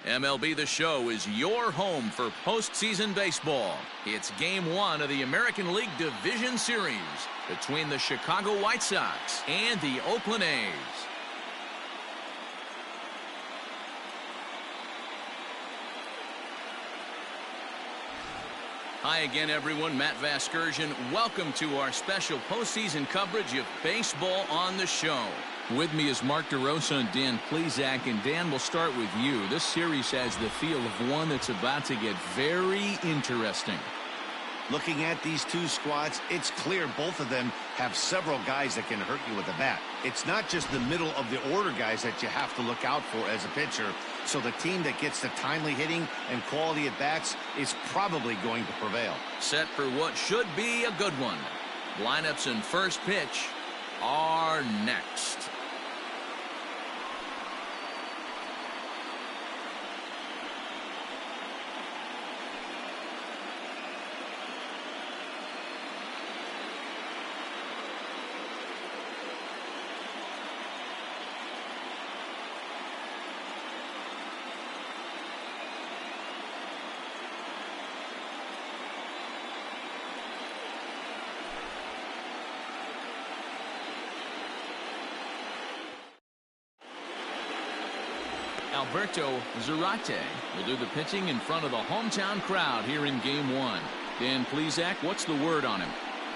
MLB The Show is your home for postseason baseball. It's Game 1 of the American League Division Series between the Chicago White Sox and the Oakland A's. Hi again, everyone. Matt Vasgersian. Welcome to our special postseason coverage of Baseball on the Show. With me is Mark DeRosa and Dan Plesac. And Dan, we'll start with you. This series has the feel of one that's about to get very interesting. Looking at these two squads, it's clear both of them have several guys that can hurt you with a bat. It's not just the middle of the order guys that you have to look out for as a pitcher. So the team that gets the timely hitting and quality at bats is probably going to prevail. Set for what should be a good one. Lineups and first pitch are next. Alberto Zarate will do the pitching in front of the hometown crowd here in Game 1. Dan Plesac, what's the word on him?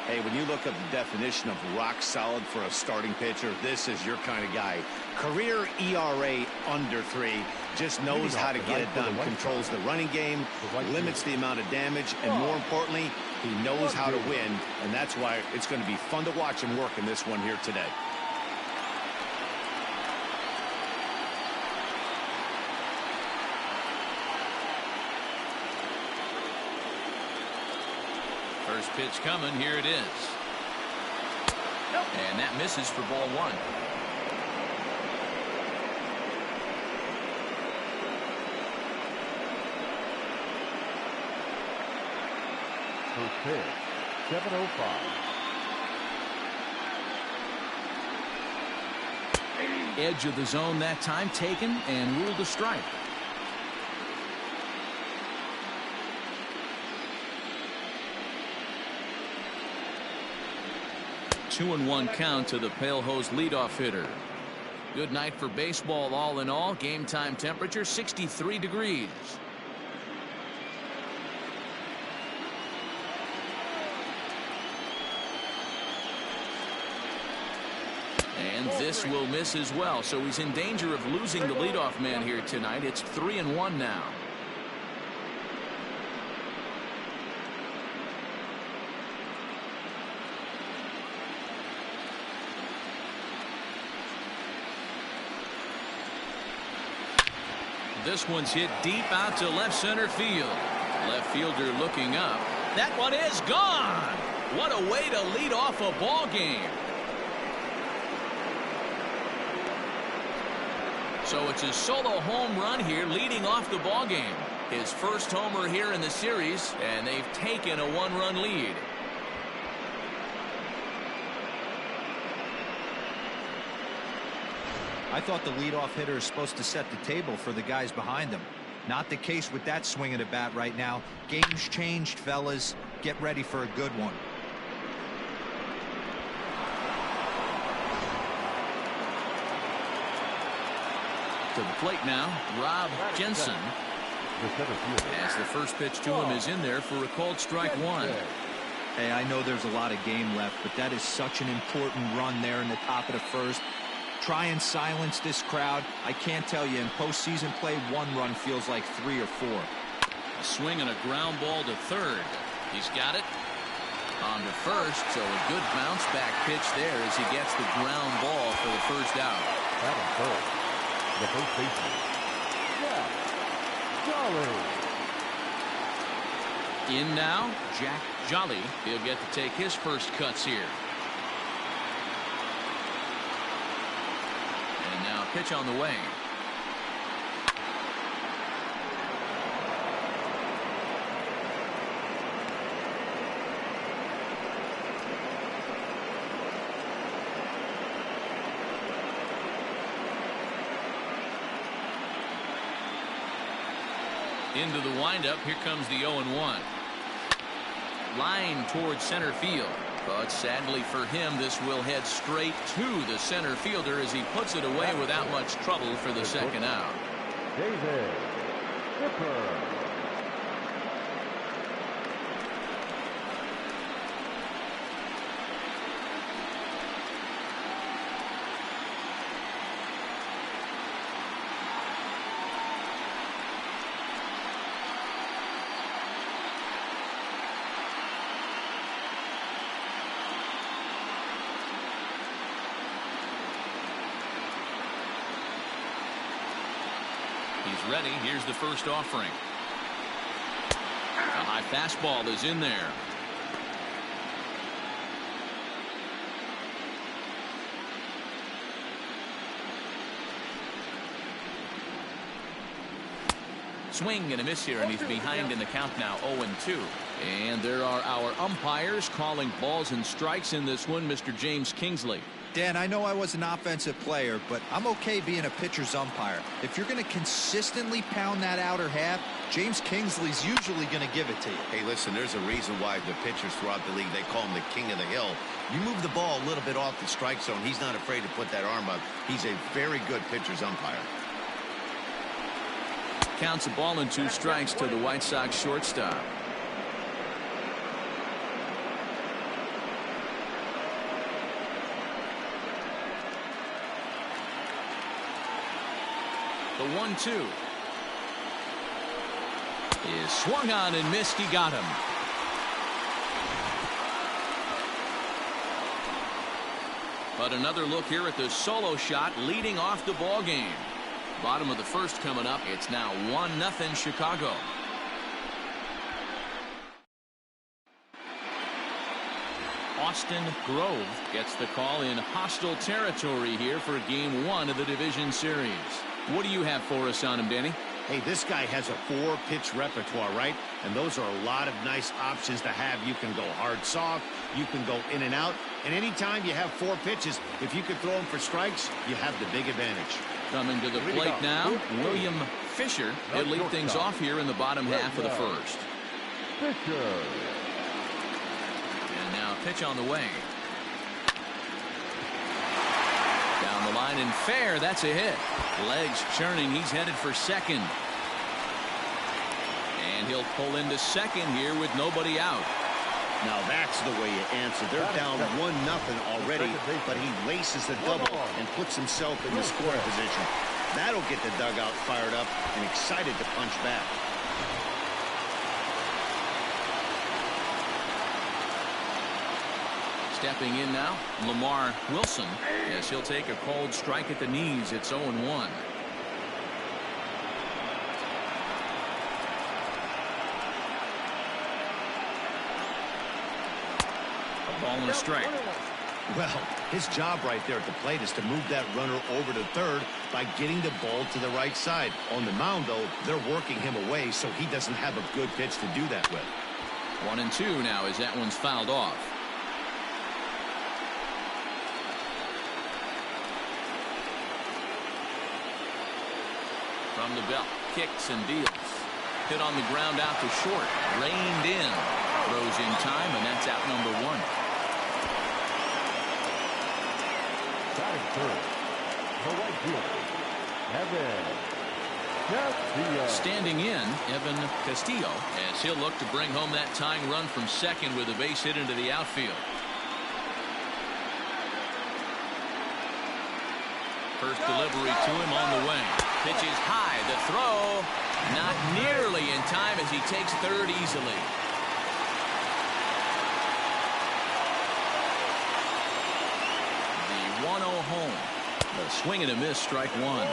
Hey, when you look up the definition of rock solid for a starting pitcher, this is your kind of guy. Career ERA under 3, just knows how to get it done, controls the running game, limits the amount of damage, and more importantly, he knows how to win, and that's why it's going to be fun to watch him work in this one here today. First pitch coming. Here it is. And that misses for ball 1. First pitch, 7:05. Edge of the zone that time taken and ruled a strike. 2-1 count to the Pale Hose leadoff hitter. Good night for baseball all in all. Game time temperature 63 degrees. And this will miss as well, so he's in danger of losing the leadoff man here tonight. It's 3-1 now. This one's hit deep out to left center field. Left fielder looking up. That one is gone. What a way to lead off a ball game. So it's a solo home run here leading off the ball game. His first homer here in the series, and they've taken a 1-run lead. I thought the leadoff hitter is supposed to set the table for the guys behind him. Not the case with that swing of the bat right now. Game's changed, fellas. Get ready for a good one. To the plate now, Rob Jensen. As the first pitch to him is in there for a called strike 1. Hey, I know there's a lot of game left, but that is such an important run there in the top of the first. Try and silence this crowd. I can't tell you, in postseason play, 1 run feels like 3 or 4. A swing and a ground ball to third. He's got it. On to first, so a good bounce back pitch there as he gets the ground ball for the first out. The first baseman, Jolly. In now, Jack Jolly. He'll get to take his first cuts here. And now pitch on the way. Into the windup. Here comes the 0-1. Line towards center field. But sadly for him, this will head straight to the center fielder as he puts it away without much trouble for the second out. David Skipper. He's ready. Here's the first offering. A high fastball is in there. Swing and a miss here, and he's behind in the count now, 0-2. And there are our umpires calling balls and strikes in this one, Mr. James Kingsley. Dan, I know I was an offensive player, but I'm okay being a pitcher's umpire. If you're going to consistently pound that outer half, James Kingsley's usually going to give it to you. Hey, listen, there's a reason why the pitchers throughout the league, they call him the king of the hill. You move the ball a little bit off the strike zone, he's not afraid to put that arm up. He's a very good pitcher's umpire. Counts a ball and 2 strikes to the White Sox shortstop. The 1-2 is swung on and missed. He got him. But another look here at the solo shot leading off the ball game. Bottom of the first coming up. It's now 1-0 Chicago. Austin Grove gets the call in hostile territory here for game 1 of the division series. What do you have for us on him, Danny? Hey, this guy has a 4-pitch repertoire, right? And those are a lot of nice options to have. You can go hard, soft. You can go in and out. And anytime you have 4 pitches, if you could throw them for strikes, you have the big advantage. Coming to the plate now, William Fisher. He'll lead things off here in the bottom half of the first. Fisher. And now pitch on the way. Down the line and fair. That's a hit. Legs churning. He's headed for second. And he'll pull into second here with nobody out. Now that's the way you answer. They're down 1-0 already, but he laces the double and puts himself in the scoring position. That'll get the dugout fired up and excited to punch back. Stepping in now, Lamar Wilson. Yes, he'll take a cold strike at the knees. It's 0-1. A ball and a strike. Well, his job right there at the plate is to move that runner over to third by getting the ball to the right side. On the mound, though, they're working him away, so he doesn't have a good pitch to do that with. 1-2 now as that one's fouled off. From the belt, kicks and deals. Hit on the ground out to short. Reined in. Throws in time, and that's out number 1. Batting third, the right fielder, Evan Castillo. Standing in, Evan Castillo, as he'll look to bring home that tying run from second with a base hit into the outfield. First delivery to him on the way. Pitches high. The throw not nearly in time as he takes third easily. The 1-0 home. The swing and a miss, strike 1.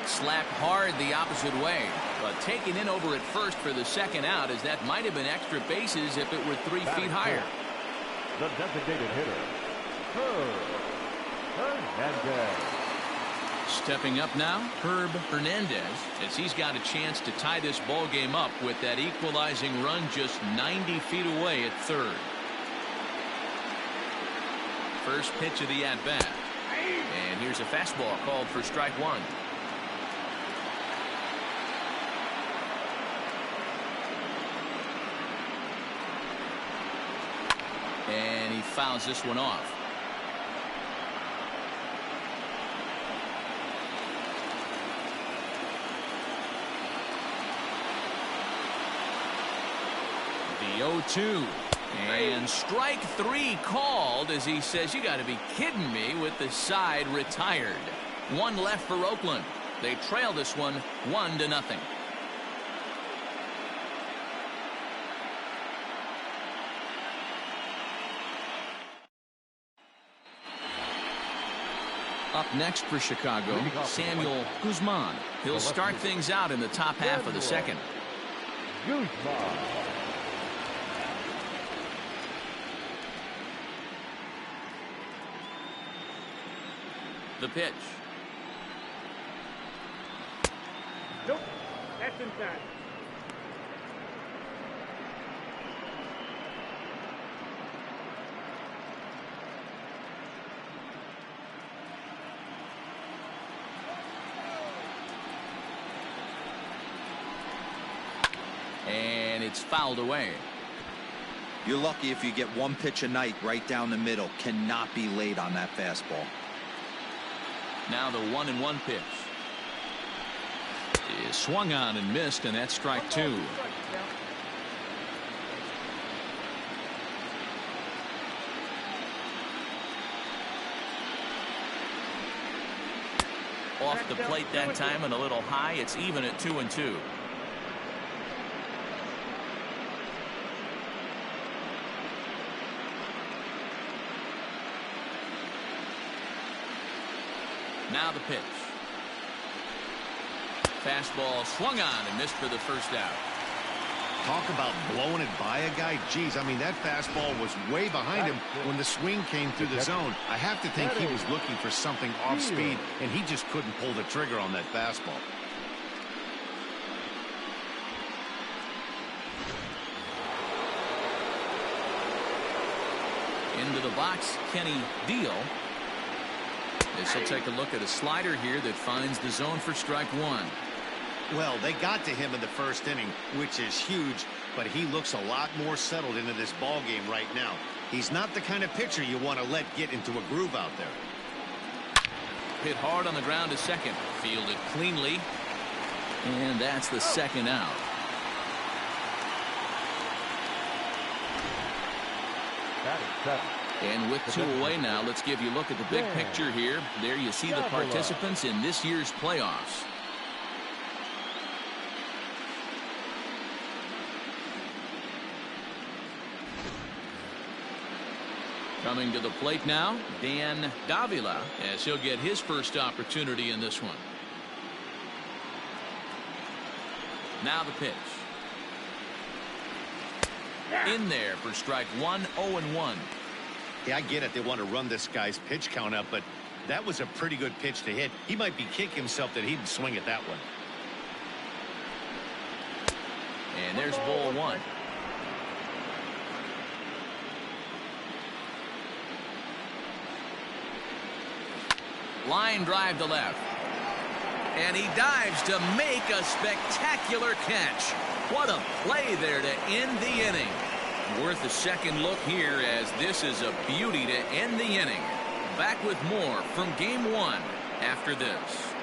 Slapped hard the opposite way, but taken in over at first for the second out, as that might have been extra bases if it were 3 feet higher. The designated hitter, Herb Hernandez. Stepping up now, Herb Hernandez, as he's got a chance to tie this ball game up with that equalizing run just 90 feet away at third. First pitch of the at-bat. And here's a fastball called for strike one. And he fouls this one off. The 0-2. And strike three called as he says, you got to be kidding me, with the side retired. One left for Oakland. They trail this one 1-0. Up next for Chicago, Samuel Guzman. He'll start things out in the top half of the second. Guzman. The pitch. Nope, that's inside. And it's fouled away. You're lucky if you get one pitch a night right down the middle. Cannot be late on that fastball. Now the 1-1 pitch is swung on and missed, and that's strike two. Off the plate that time and a little high. It's even at 2-2. Now the pitch. Fastball swung on and missed for the first out. Talk about blowing it by a guy. Geez, I mean, that fastball was way behind him when the swing came through the zone. I have to think he was looking for something off speed, and he just couldn't pull the trigger on that fastball. Into the box, Kenny Deal. This will take a look at a slider here that finds the zone for strike one. Well, they got to him in the first inning, which is huge, but he looks a lot more settled into this ball game right now. He's not the kind of pitcher you want to let get into a groove out there. Hit hard on the ground to second. Fielded cleanly. And that's the second out. That is 7. And with 2 away now, let's give you a look at the big picture here. There you see the participants in this year's playoffs. Coming to the plate now, Dan Davila, as he'll get his first opportunity in this one. Now the pitch. In there for strike one, 0-1. Yeah, I get it. They want to run this guy's pitch count up, but that was a pretty good pitch to hit. He might be kicking himself that he didn't swing at that one. And there's ball one. Line drive to left. And he dives to make a spectacular catch. What a play there to end the inning. Worth a second look here, as this is a beauty to end the inning. Back with more from game one after this.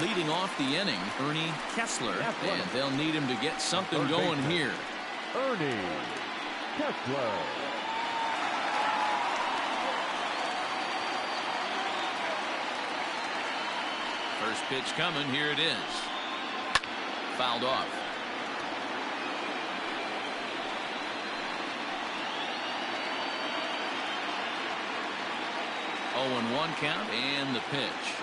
Leading off the inning, Ernie Kessler, and they'll need him to get something going here. Ernie Kessler. First pitch coming. Here it is. Fouled off. Oh, and 1 count, and the pitch.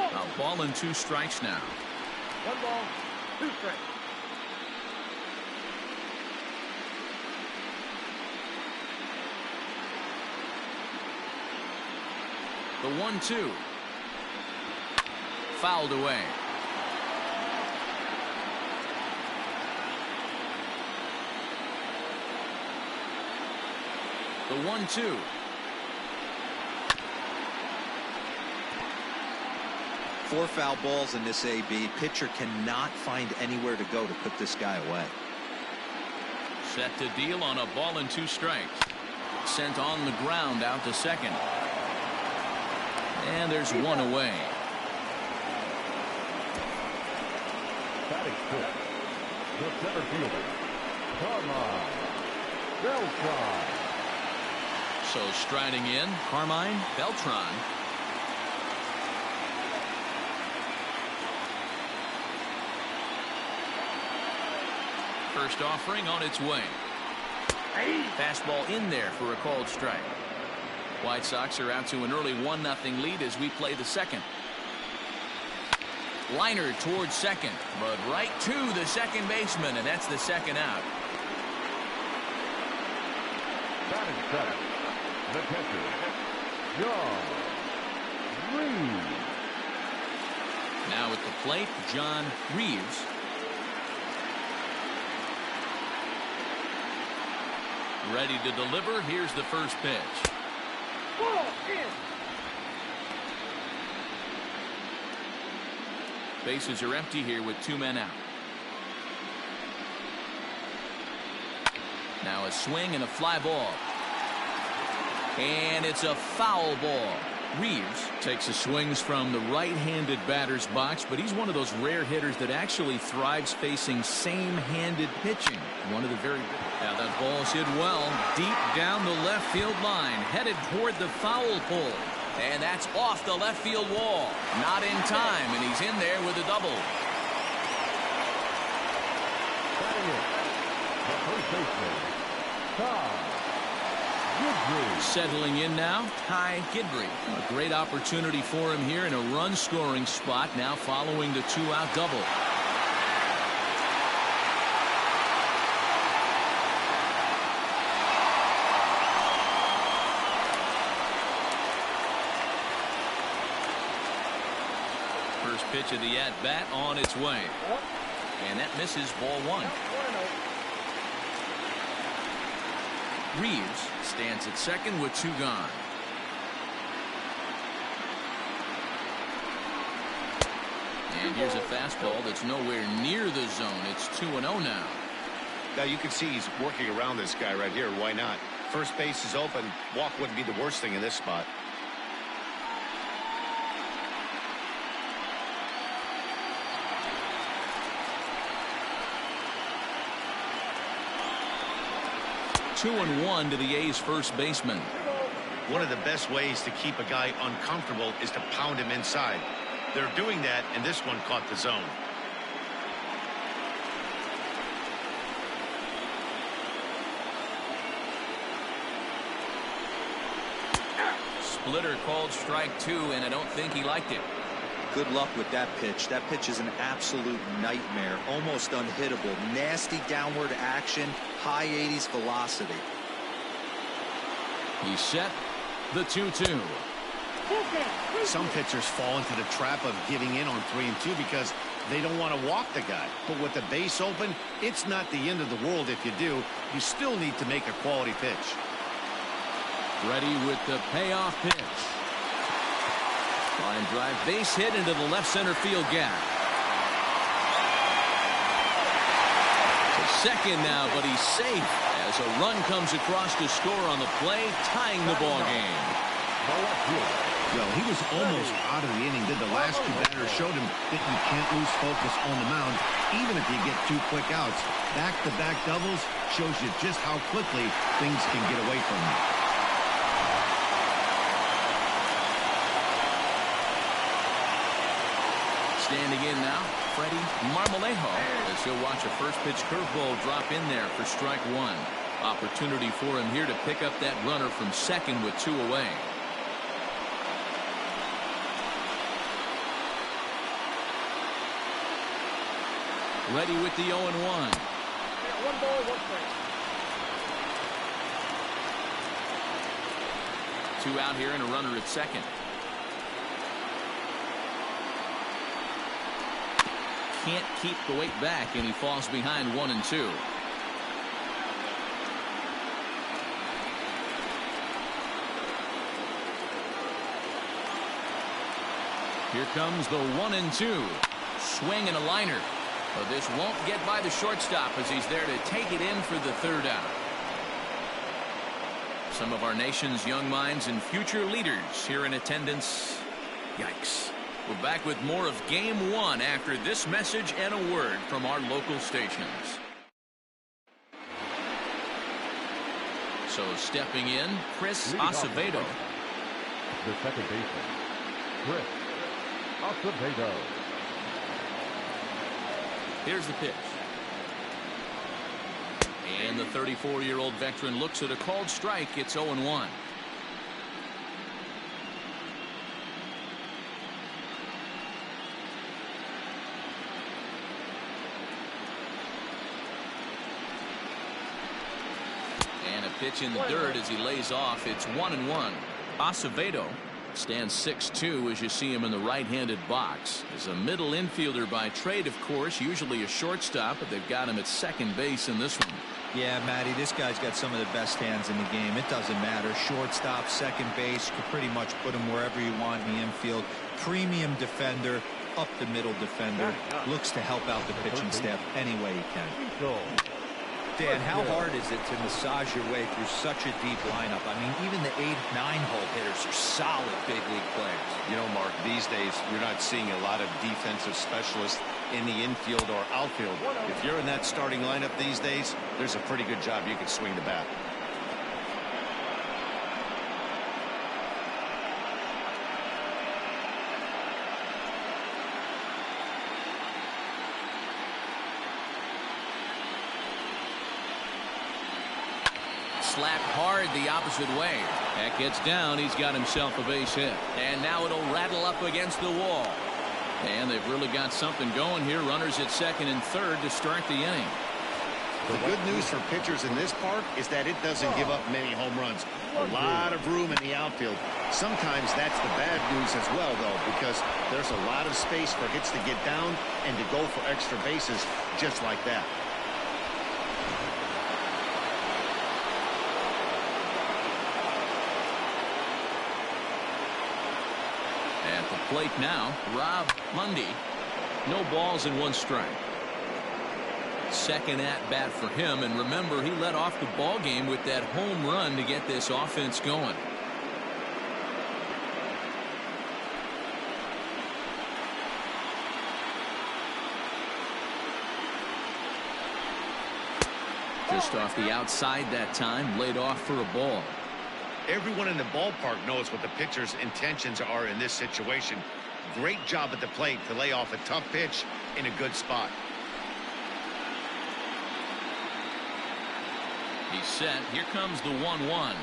A ball and 2 strikes now. 1 ball. 2 strikes. The 1-2. Fouled away. The 1-2. Four foul balls in this AB. Pitcher cannot find anywhere to go to put this guy away. Set to deal on a ball and 2 strikes. Sent on the ground out to second. And there's 1 away. Batting fifth, the center fielder, Carmine Beltran. So striding in, Carmine Beltran. First offering on its way. Fastball in there for a called strike. White Sox are out to an early 1-0 lead as we play the second. Liner towards second, but right to the second baseman, and that's the second out. Batting seventh, the catcher, John Reeves. Now at the plate, John Reeves. Ready to deliver. Here's the first pitch. Ball in. Bases are empty here with 2 men out. Now a swing and a fly ball. And it's a foul ball. Reeves takes the swings from the right-handed batter's box, but he's one of those rare hitters that actually thrives facing same-handed pitching. One of the very... Now that ball's hit well, deep down the left field line, headed toward the foul pole. And that's off the left field wall. Not in time, and he's in there with a double. Batting in, the first baseman, Ty Guidry. Settling in now, Ty Guidry. A great opportunity for him here in a run-scoring spot now following the 2-out double. First pitch of the at-bat on its way. And that misses ball 1. Reeves stands at second with 2 gone. And here's a fastball that's nowhere near the zone. It's 2-0 now. Now you can see he's working around this guy right here. Why not? First base is open. Walk wouldn't be the worst thing in this spot. Two and 1 to the A's first baseman. One of the best ways to keep a guy uncomfortable is to pound him inside. They're doing that, and this one caught the zone. Splitter called strike 2, and I don't think he liked it. Good luck with that pitch. That pitch is an absolute nightmare. Almost unhittable. Nasty downward action. High 80s velocity. He's set. The 2-2. Some pitchers fall into the trap of giving in on 3 and 2 because they don't want to walk the guy. But with the base open, it's not the end of the world if you do. You still need to make a quality pitch. Ready with the payoff pitch. Line drive, base hit into the left center field gap. To second now, but he's safe as a run comes across to score on the play, tying the ball game. Well, he was almost out of the inning. Did the last 2 batters showed him that you can't lose focus on the mound, even if you get 2 quick outs. Back-to-back doubles shows you just how quickly things can get away from you. Standing in now, Freddie Marmolejo, as he'll watch a first pitch curveball drop in there for strike 1. Opportunity for him here to pick up that runner from second with 2 away. Ready with the 0-1. One ball, one strike. 2 out here and a runner at second. Can't keep the weight back, and he falls behind 1-2. Here comes the 1-2. Swing and a liner. But this won't get by the shortstop as he's there to take it in for the 3rd out. Some of our nation's young minds and future leaders here in attendance. Yikes. We're back with more of Game 1 after this message and a word from our local stations. So stepping in, Chris Acevedo. The second baseman, Chris Acevedo. Here's the pitch. And the 34-year-old veteran looks at a called strike. It's 0-1. And a pitch in the dirt as he lays off. It's 1-1. Acevedo stands 6'2" as you see him in the right-handed box. Is a middle infielder by trade, of course, usually a shortstop, but they've got him at second base in this one. Yeah, Matty, this guy's got some of the best hands in the game. It doesn't matter. Shortstop, second base, you can pretty much put him wherever you want in the infield. Premium defender, up the middle defender. Looks to help out the pitching staff any way he can. Dan, how hard is it to massage your way through such a deep lineup? I mean, even the 8-9 hole hitters are solid big league players. You know, Mark, these days you're not seeing a lot of defensive specialists in the infield or outfield. If you're in that starting lineup these days, there's a pretty good job you can swing the bat. Slapped hard the opposite way. That gets down. He's got himself a base hit. And now it'll rattle up against the wall. And they've really got something going here. Runners at second and third to start the inning. The good news for pitchers in this park is that it doesn't give up many home runs. A lot of room in the outfield. Sometimes that's the bad news as well, though, because there's a lot of space for hits to get down and to go for extra bases just like that. At the plate now, Rob Mundy. No balls and 1 strike. Second at bat for him, and remember, he led off the ball game with that home run to get this offense going. Just off the outside that time, laid off for a ball. Everyone in the ballpark knows what the pitcher's intentions are in this situation. Great job at the plate to lay off a tough pitch in a good spot. He's set. Here comes the 1-1.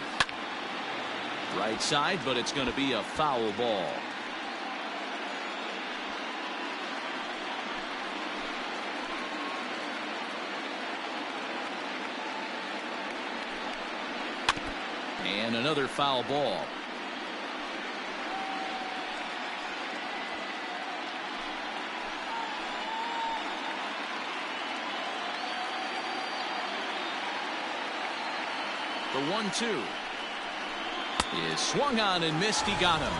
Right side, but it's going to be a foul ball. And another foul ball. The 1-2 is swung on and missed. He got him.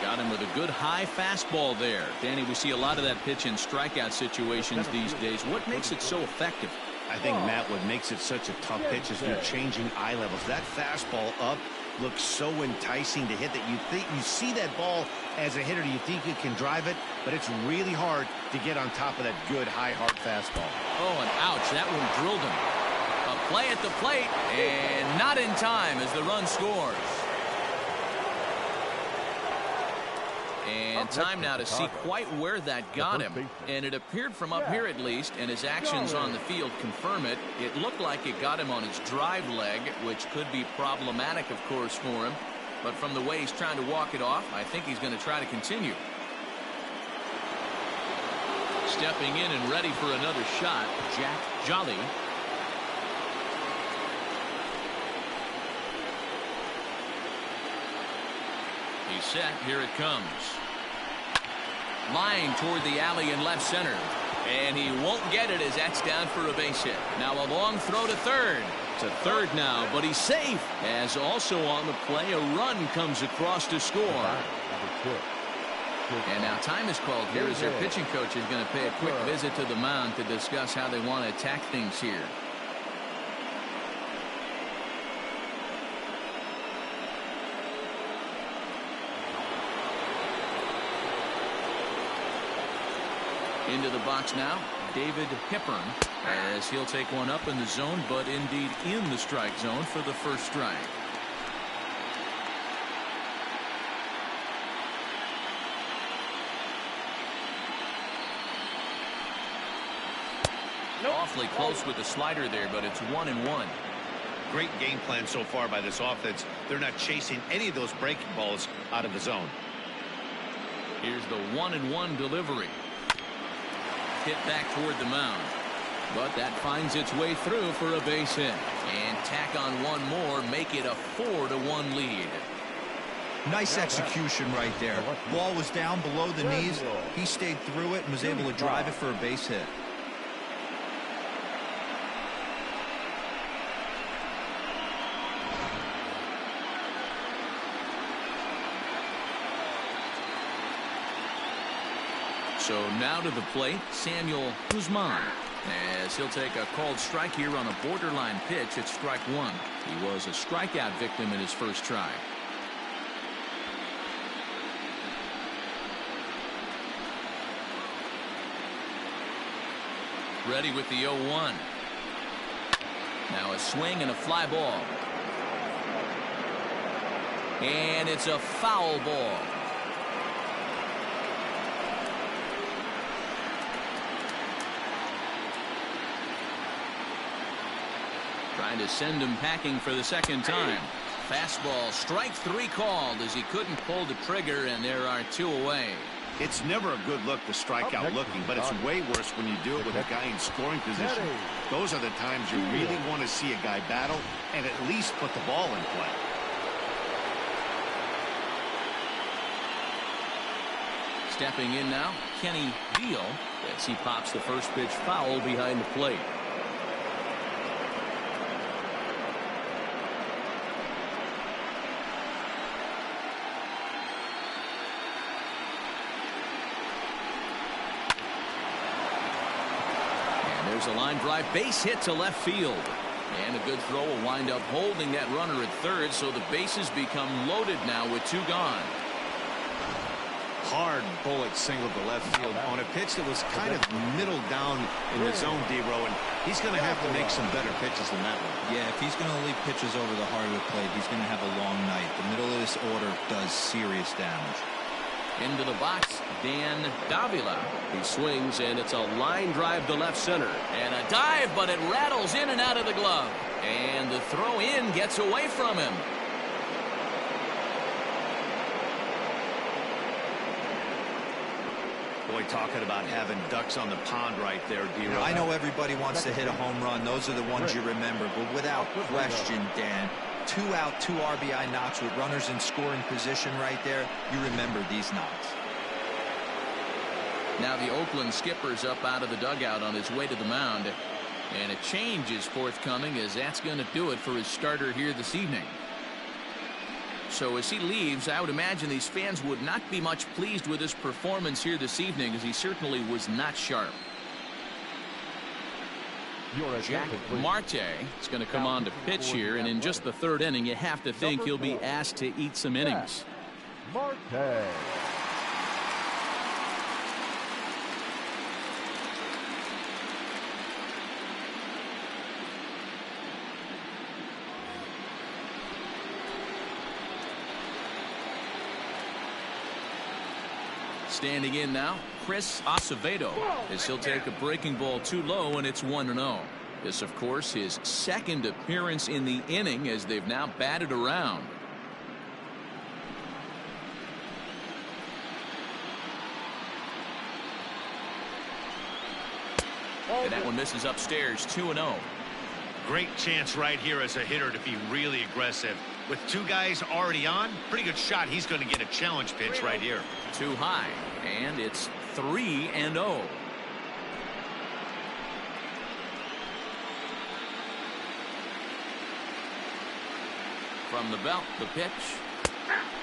Got him with a good high fastball there. Danny, we see a lot of that pitch in strikeout situations these days. What makes it so effective? I think, Matt, what makes it such a tough pitch is you're changing eye levels. That fastball up looks so enticing to hit that you see that ball as a hitter, you think you can drive it, but it's really hard to get on top of that good high hard fastball. Oh, and ouch, that one drilled him. A play at the plate, and not in time as the run scores. And time now to see quite where that got him. And it appeared from up here at least, and his actions on the field confirm it. It looked like it got him on his drive leg, which could be problematic, of course, for him. But from the way he's trying to walk it off, I think he's going to try to continue. Stepping in and ready for another shot, Jack Jolly. He's set. Here it comes. Line toward the alley in left center. And he won't get it as that's down for a base hit. Now a long throw to third. To third now, but he's safe. As also on the play, a run comes across to score. And now time is called here as their pitching coach is going to pay a quick visit to the mound to discuss how they want to attack things here. Into the box now, David Hippern, as he'll take one up in the zone, but indeed in the strike zone for the first strike. Awfully close with the slider there, but it's 1-1. Great game plan so far by this offense. They're not chasing any of those breaking balls out of the zone. Here's the 1-1 delivery. Hit back toward the mound, but that finds its way through for a base hit. And tack on one more, make it a 4-1 lead. Nice execution right there. Ball was down below the knees. He stayed through it and was able to drive it for a base hit. So now to the plate, Samuel Guzman, as he'll take a called strike here on a borderline pitch at strike one. He was a strikeout victim in his first try. Ready with the 0-1. Now a swing and a fly ball. And it's a foul ball. Trying to send him packing for the second time. Fastball, strike three called as he couldn't pull the trigger, and there are two away. It's never a good look to strike out looking, but it's way worse when you do it with a guy in scoring position. Those are the times you really want to see a guy battle and at least put the ball in play. Stepping in now, Kenny Deal, as he pops the first pitch foul behind the plate. There's a line drive, base hit to left field. And a good throw will wind up holding that runner at third, so the bases become loaded now with two gone. Hard bullet single to left field on a pitch that was kind of middle down in the zone, D-Row, and he's going to have to make some better pitches than that one. Yeah, if he's going to leave pitches over the heart of the plate, he's going to have a long night. The middle of this order does serious damage. Into the box, Dan Davila. He swings, and it's a line drive to left center. And a dive, but it rattles in and out of the glove. And the throw in gets away from him. Boy, talking about having ducks on the pond right there, D-Row. I know everybody wants to hit a home run. Those are the ones you remember. But without question, Dan, 2 out, 2 RBI knocks with runners in scoring position right there. You remember these knocks. Now the Oakland skipper's up out of the dugout on his way to the mound. And a change is forthcoming, as that's going to do it for his starter here this evening. So as he leaves, I would imagine these fans would not be much pleased with his performance here this evening, as he certainly was not sharp. Jack Marte is going to come on to pitch here, and in just the third inning, you have to think he'll be asked to eat some innings. Marte. Standing in now, Chris Acevedo, as he'll take a breaking ball too low, and it's 1-0. This, of course, his second appearance in the inning, as they've now batted around. And that one misses upstairs, 2-0. Great chance right here as a hitter to be really aggressive. With two guys already on, pretty good shot. He's going to get a challenge pitch right here. Too high, and it's 3-0. From the belt, the pitch.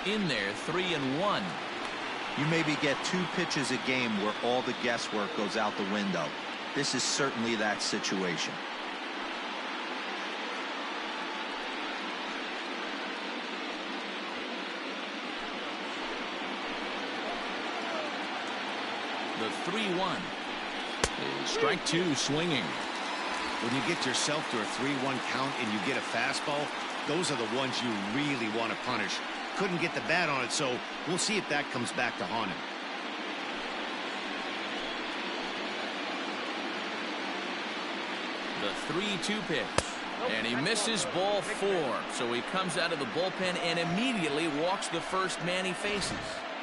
In there, 3-1. You maybe get 2 pitches a game where all the guesswork goes out the window. This is certainly that situation. The 3-1 is strike 2 swinging. When you get yourself to a 3-1 count and you get a fastball, those are the ones you really want to punish. Couldn't get the bat on it, so we'll see if that comes back to haunt him. The 3-2 pitch. And he misses ball 4. So he comes out of the bullpen and immediately walks the first man he faces.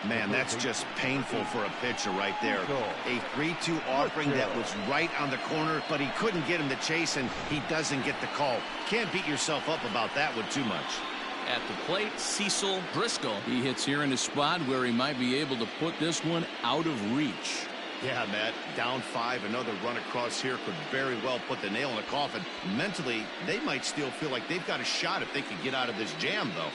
Man, that's just painful for a pitcher right there. A 3-2 offering that was right on the corner, but he couldn't get him to chase, and he doesn't get the call. Can't beat yourself up about that one too much. At the plate, Cecil Driscoll. He hits here in a spot where he might be able to put this one out of reach. Yeah, Matt, down 5, another run across here could very well put the nail in the coffin. Mentally, they might still feel like they've got a shot if they can get out of this jam, though.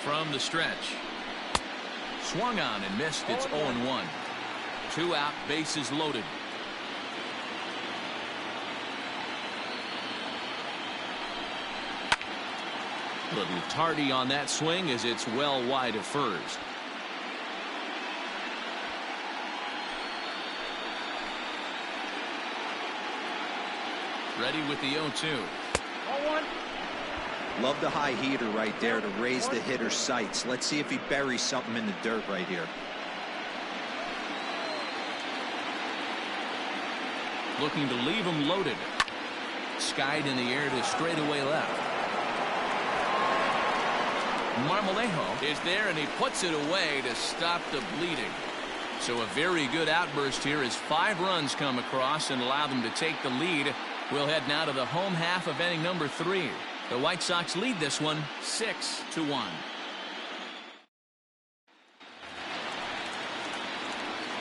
From the stretch. Swung on and missed. It's 0-1. 2 out, bases loaded. Little tardy on that swing as it's well wide of first. Ready with the 0-2. Love the high heater right there to raise the hitter's sights. Let's see if he buries something in the dirt right here. Looking to leave him loaded. Skied in the air to straightaway left. Marmolejo is there, and he puts it away to stop the bleeding. So a very good outburst here as 5 runs come across and allow them to take the lead. We'll head now to the home half of inning number 3. The White Sox lead this one 6-1.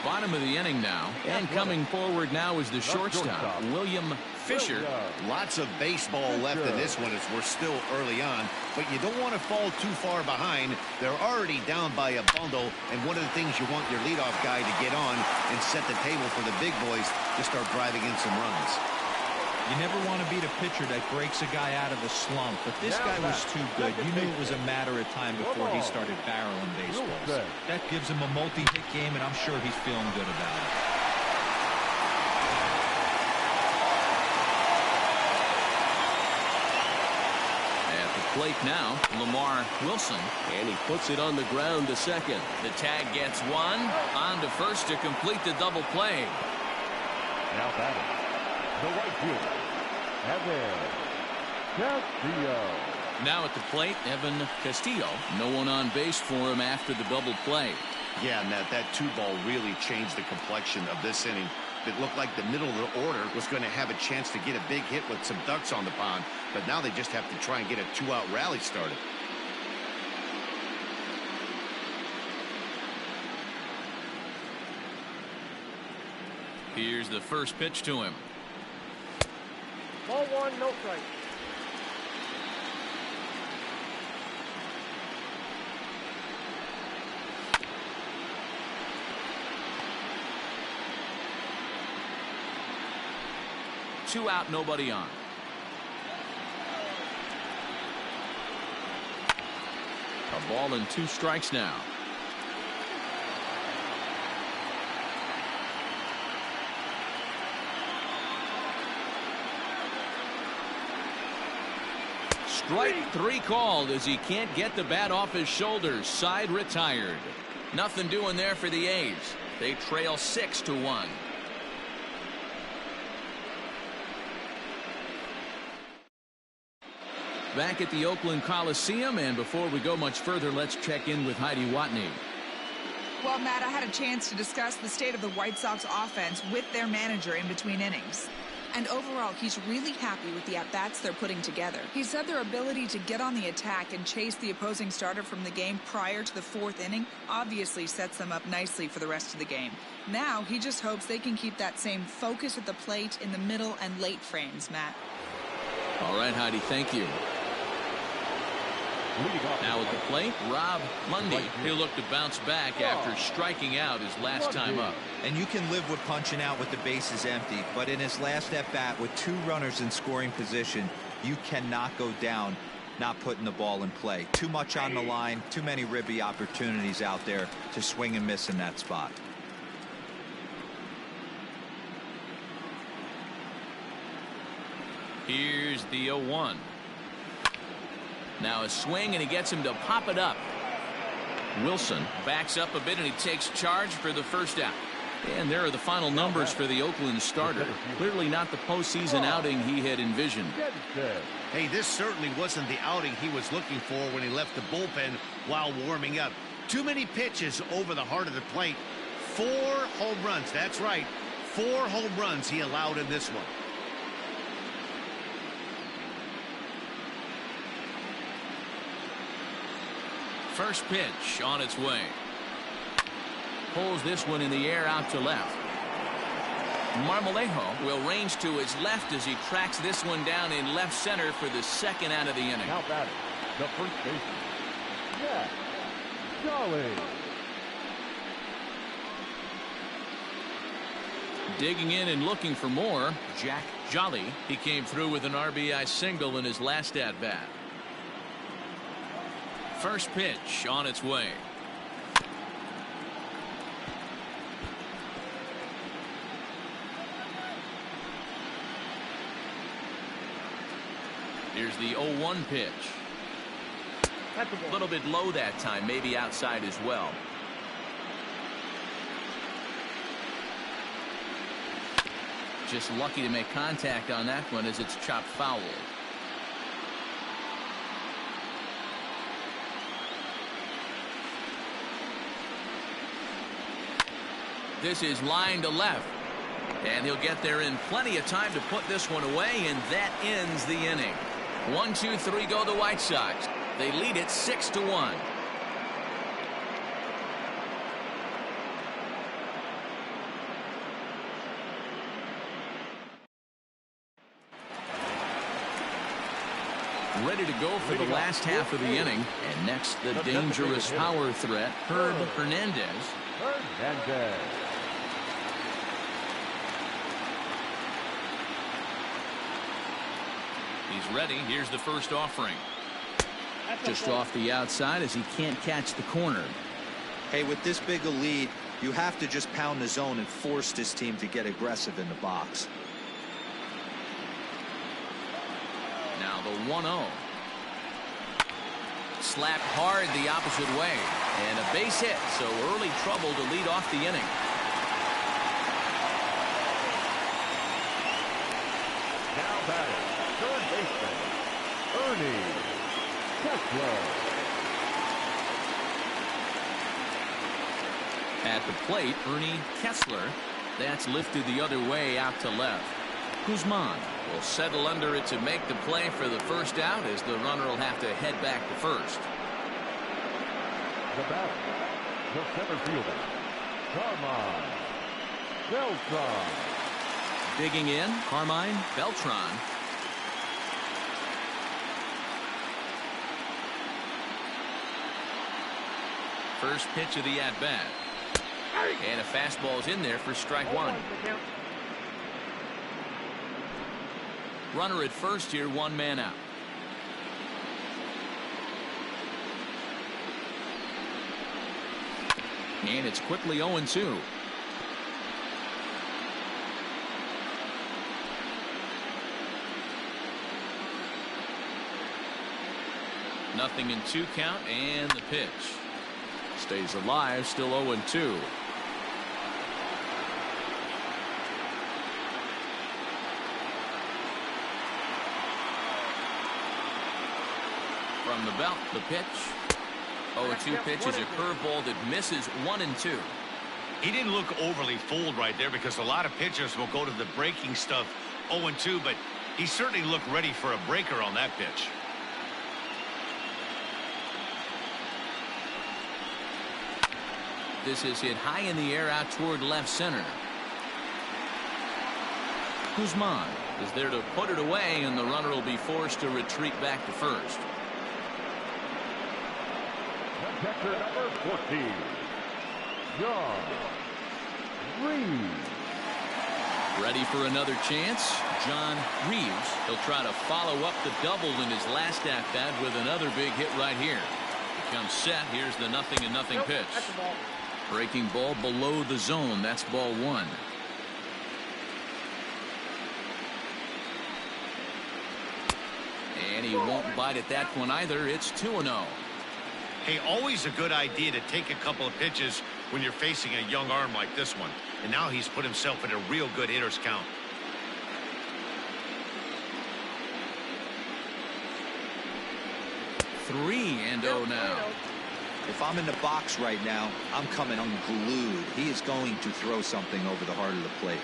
Bottom of the inning now, and coming forward now is the shortstop, William Fisher. Lots of baseball left in this one as we're still early on, but you don't want to fall too far behind. They're already down by a bundle, and one of the things you want your leadoff guy to get on and set the table for the big boys to start driving in some runs. You never want to beat a pitcher that breaks a guy out of a slump, but this guy was too good. You knew it was a matter of time before he started barreling baseballs. That gives him a multi-hit game, and I'm sure he's feeling good about it. At the plate now, Lamar Wilson, and he puts it on the ground to second. The tag gets 1 on to first to complete the double play. Now batting, the right fielder, Evan Castillo. Now at the plate, Evan Castillo. No one on base for him after the double play. Yeah, Matt, that 2-ball really changed the complexion of this inning. It looked like the middle of the order was going to have a chance to get a big hit with some ducks on the pond, but now they just have to try and get a 2-out rally started. Here's the first pitch to him. Ball 1, no strike. Two out, nobody on. A ball and 2 strikes now. Strike 3 called as he can't get the bat off his shoulders. Side retired. Nothing doing there for the A's. They trail 6-1. back at the Oakland Coliseum, and before we go much further, let's check in with Heidi Watney. Well, Matt, I had a chance to discuss the state of the White Sox offense with their manager in between innings. And overall, he's really happy with the at-bats they're putting together. He said their ability to get on the attack and chase the opposing starter from the game prior to the fourth inning obviously sets them up nicely for the rest of the game. Now, he just hopes they can keep that same focus at the plate in the middle and late frames, Matt. All right, Heidi, thank you. Now at the plate, Rob Lundy. He'll look to bounce back after striking out his last time up. And you can live with punching out with the bases empty, but in his last at-bat with 2 runners in scoring position, you cannot go down not putting the ball in play. Too much on the line, too many ribby opportunities out there to swing and miss in that spot. Here's the 0-1. Now a swing, and he gets him to pop it up. Wilson backs up a bit, and he takes charge for the first out. And there are the final numbers for the Oakland starter. Clearly not the postseason outing he had envisioned. Hey, this certainly wasn't the outing he was looking for when he left the bullpen while warming up. Too many pitches over the heart of the plate. 4 home runs. That's right. 4 home runs he allowed in this one. First pitch on its way. Pulls this one in the air out to left. Marmolejo will range to his left as he tracks this one down in left center for the second out of the inning. Now batting, the first baseman, Jack Jolly. Digging in and looking for more, Jack Jolly. He came through with an RBI single in his last at-bat. First pitch on its way. Here's the 0-1 pitch. A little bit low that time, maybe outside as well. Just lucky to make contact on that one as it's chopped foul. This is line to left, and he'll get there in plenty of time to put this one away, and that ends the inning. 1, 2, 3 go the White Sox. They lead it 6-1. Ready to go for the last half of the inning, and next the dangerous power threat, Herb Hernandez. He's ready. Here's the first offering. Just off the outside as he can't catch the corner. Hey, with this big a lead, you have to just pound the zone and force this team to get aggressive in the box. Now the 1-0. Slapped hard the opposite way. And a base hit, so early trouble to lead off the inning. Now batting, third baseman, Ernie Kessler. At the plate, Ernie Kessler. That's lifted the other way out to left. Guzman will settle under it to make the play for the first out, as the runner will have to head back to first. The batter, the center fielder, Carmine Beltran. Digging in, Carmine Beltran. First pitch of the at-bat. And a fastball's in there for strike one. Runner at first here, 1 man out. And it's quickly 0-2. Nothing in 2 count, and the pitch. Stays alive, still 0-2. From the belt, the pitch. 0-2 pitch is a curveball that misses 1-2. He didn't look overly fooled right there because a lot of pitchers will go to the breaking stuff 0-2, but he certainly looked ready for a breaker on that pitch. This is hit high in the air out toward left center. Guzman is there to put it away, and the runner will be forced to retreat back to first. Catcher number 14, John Reeves. Ready for another chance. John Reeves. He'll try to follow up the double in his last at-bat with another big hit right here. He comes set. Here's the 0-0 pitch. Breaking ball below the zone. That's ball one. And he won't bite at that one either. It's 2-0. Hey, always a good idea to take a couple of pitches when you're facing a young arm like this one. And now he's put himself in a real good hitter's count. Three and 0 now. If I'm in the box right now, I'm coming unglued. He is going to throw something over the heart of the plate.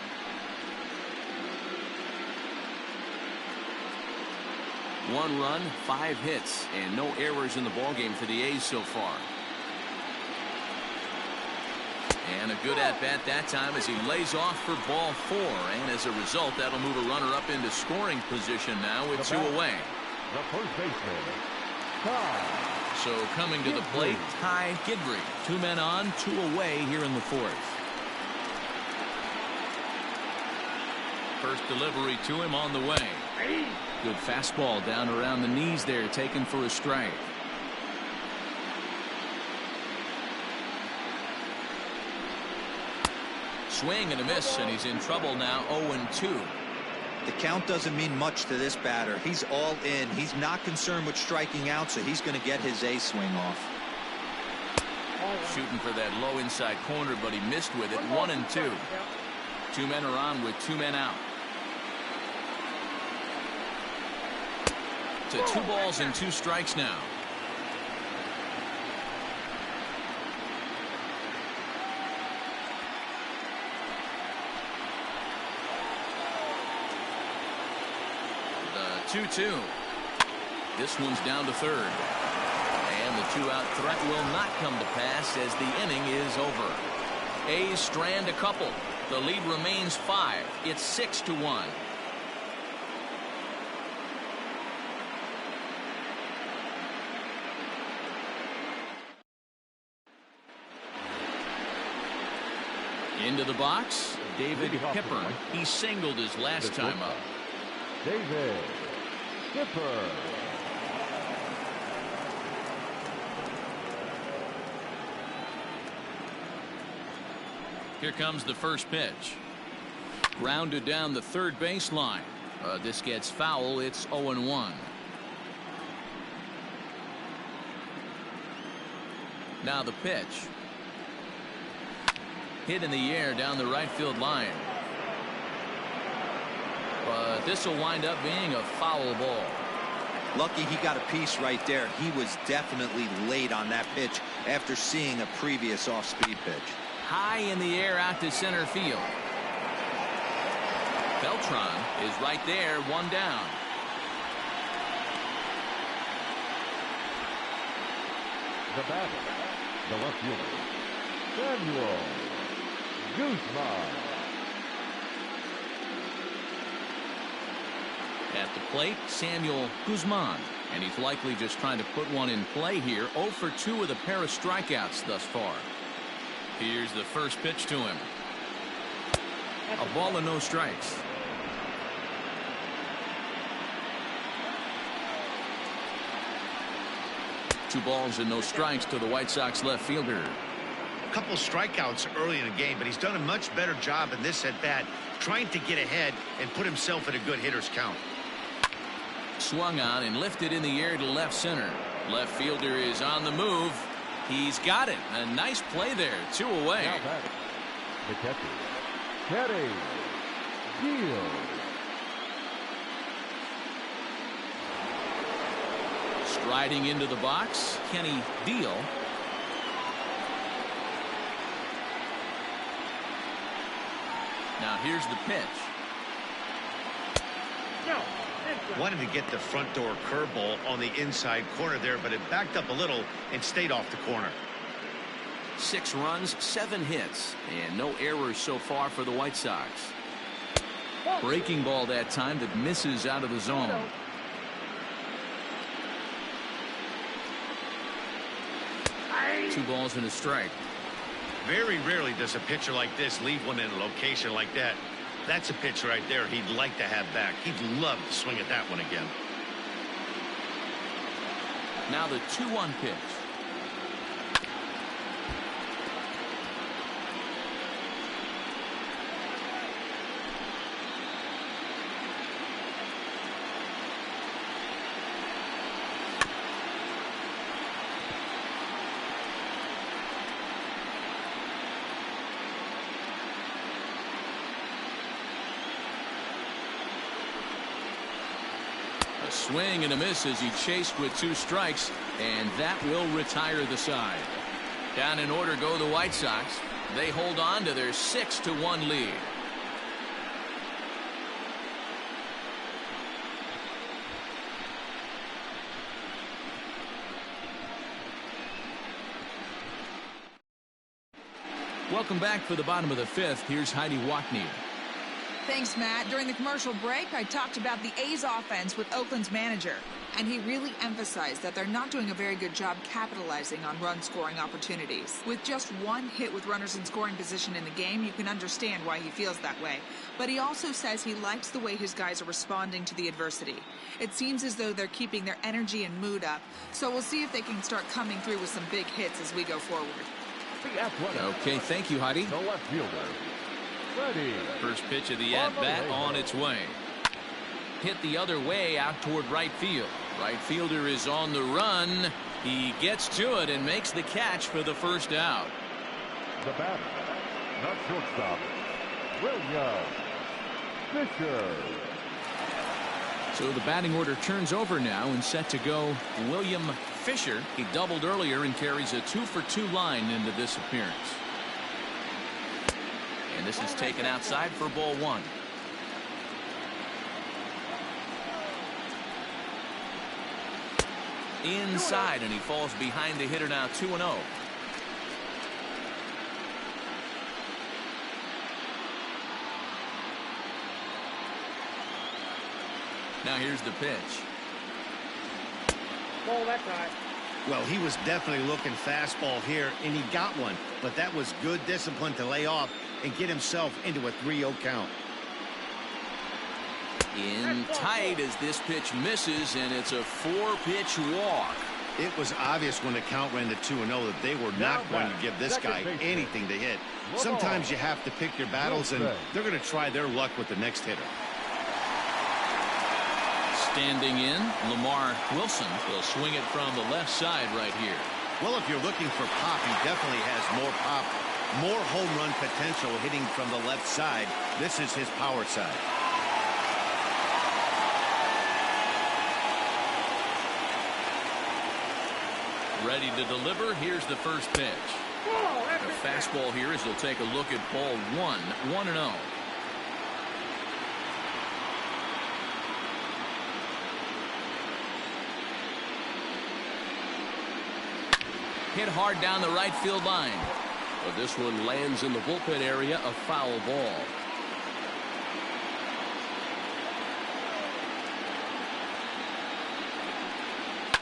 One run, 5 hits, and no errors in the ballgame for the A's so far. And a good at-bat that time as he lays off for ball 4. And as a result, that'll move a runner up into scoring position now with 2 away. The first baseman, Ty. So coming to the plate, Ty Gidry. 2 men on, 2 away here in the 4th. First delivery to him on the way. Good fastball down around the knees there, taken for a strike. Swing and a miss, and he's in trouble now. 0-2. The count doesn't mean much to this batter. He's all in. He's not concerned with striking out, so he's going to get his A swing off. Shooting for that low inside corner, but he missed with it. 1-2. 2 men are on with 2 men out. To 2 balls and 2 strikes now. The 2-2. This one's down to third. And the 2-out threat will not come to pass as the inning is over. A's strand a couple. The lead remains 5. It's 6-1. Into the box, David Hipper. He singled his last time up. David Hipper. Here comes the first pitch. Grounded down the third baseline. This gets foul. It's 0-1. Now the pitch. Hit in the air down the right field line. But this will wind up being a foul ball. Lucky he got a piece right there. He was definitely late on that pitch after seeing a previous off-speed pitch. High in the air out to center field. Beltran is right there, 1 down. The batter, the left fielder, Samuel Guzman. At the plate, Samuel Guzman. And he's likely just trying to put one in play here. 0 for 2 with a pair of strikeouts thus far. Here's the first pitch to him. A ball and no strikes. Two balls and no strikes to the White Sox left fielder. A couple strikeouts early in the game, but he's done a much better job in this at bat trying to get ahead and put himself in a good hitter's count. Swung on and lifted in the air to left center. Left fielder is on the move. He's got it. A nice play there. 2 away. Now batting, the catcher, Castillo. Riding into the box, can he deal? Now here's the pitch. Wanted to get the front door curveball on the inside corner there, but it backed up a little and stayed off the corner. 6 runs, 7 hits, and no errors so far for the White Sox. Breaking ball that time that misses out of the zone. Two balls and a strike. Very rarely does a pitcher like this leave one in a location like that. That's a pitch right there he'd like to have back. He'd love to swing at that one again. Now the 2-1 pitch. Swing and a miss as he chased with 2 strikes, and that will retire the side. Down in order go the White Sox. They hold on to their 6-1 lead. Welcome back for the bottom of the 5th. Here's Heidi Wackney. Thanks, Matt. During the commercial break, I talked about the A's offense with Oakland's manager, and he really emphasized that they're not doing a very good job capitalizing on run-scoring opportunities. With just 1 hit with runners in scoring position in the game, you can understand why he feels that way. But he also says he likes the way his guys are responding to the adversity. It seems as though they're keeping their energy and mood up, so we'll see if they can start coming through with some big hits as we go forward. Okay, thank you, Heidi. The left fielder. Ready. First pitch of the at-bat on its way. Hit the other way out toward right field. Right fielder is on the run. He gets to it and makes the catch for the first out. The batter, not shortstop, William Fisher. So the batting order turns over now and set to go William Fisher. He doubled earlier and carries a 2-for-2 line into this appearance. And this is taken outside for ball 1. Inside, and he falls behind the hitter now 2-0. Now here's the pitch. Ball that time. Well, he was definitely looking fastball here, and he got one. But that was good discipline to lay off and get himself into a 3-0 count. In tight as this pitch misses, and it's a 4-pitch walk. It was obvious when the count ran to 2-0 that they were not going to give this guy anything to hit. Sometimes you have to pick your battles, and they're going to try their luck with the next hitter. Standing in, Lamar Wilson will swing it from the left side right here. Well, if you're looking for pop, he definitely has more pop, more home run potential hitting from the left side. This is his power side. Ready to deliver. Here's the first pitch. A fastball here as he'll take a look at ball 1, 1-0. Hit hard down the right field line. But this one lands in the bullpen area, a foul ball.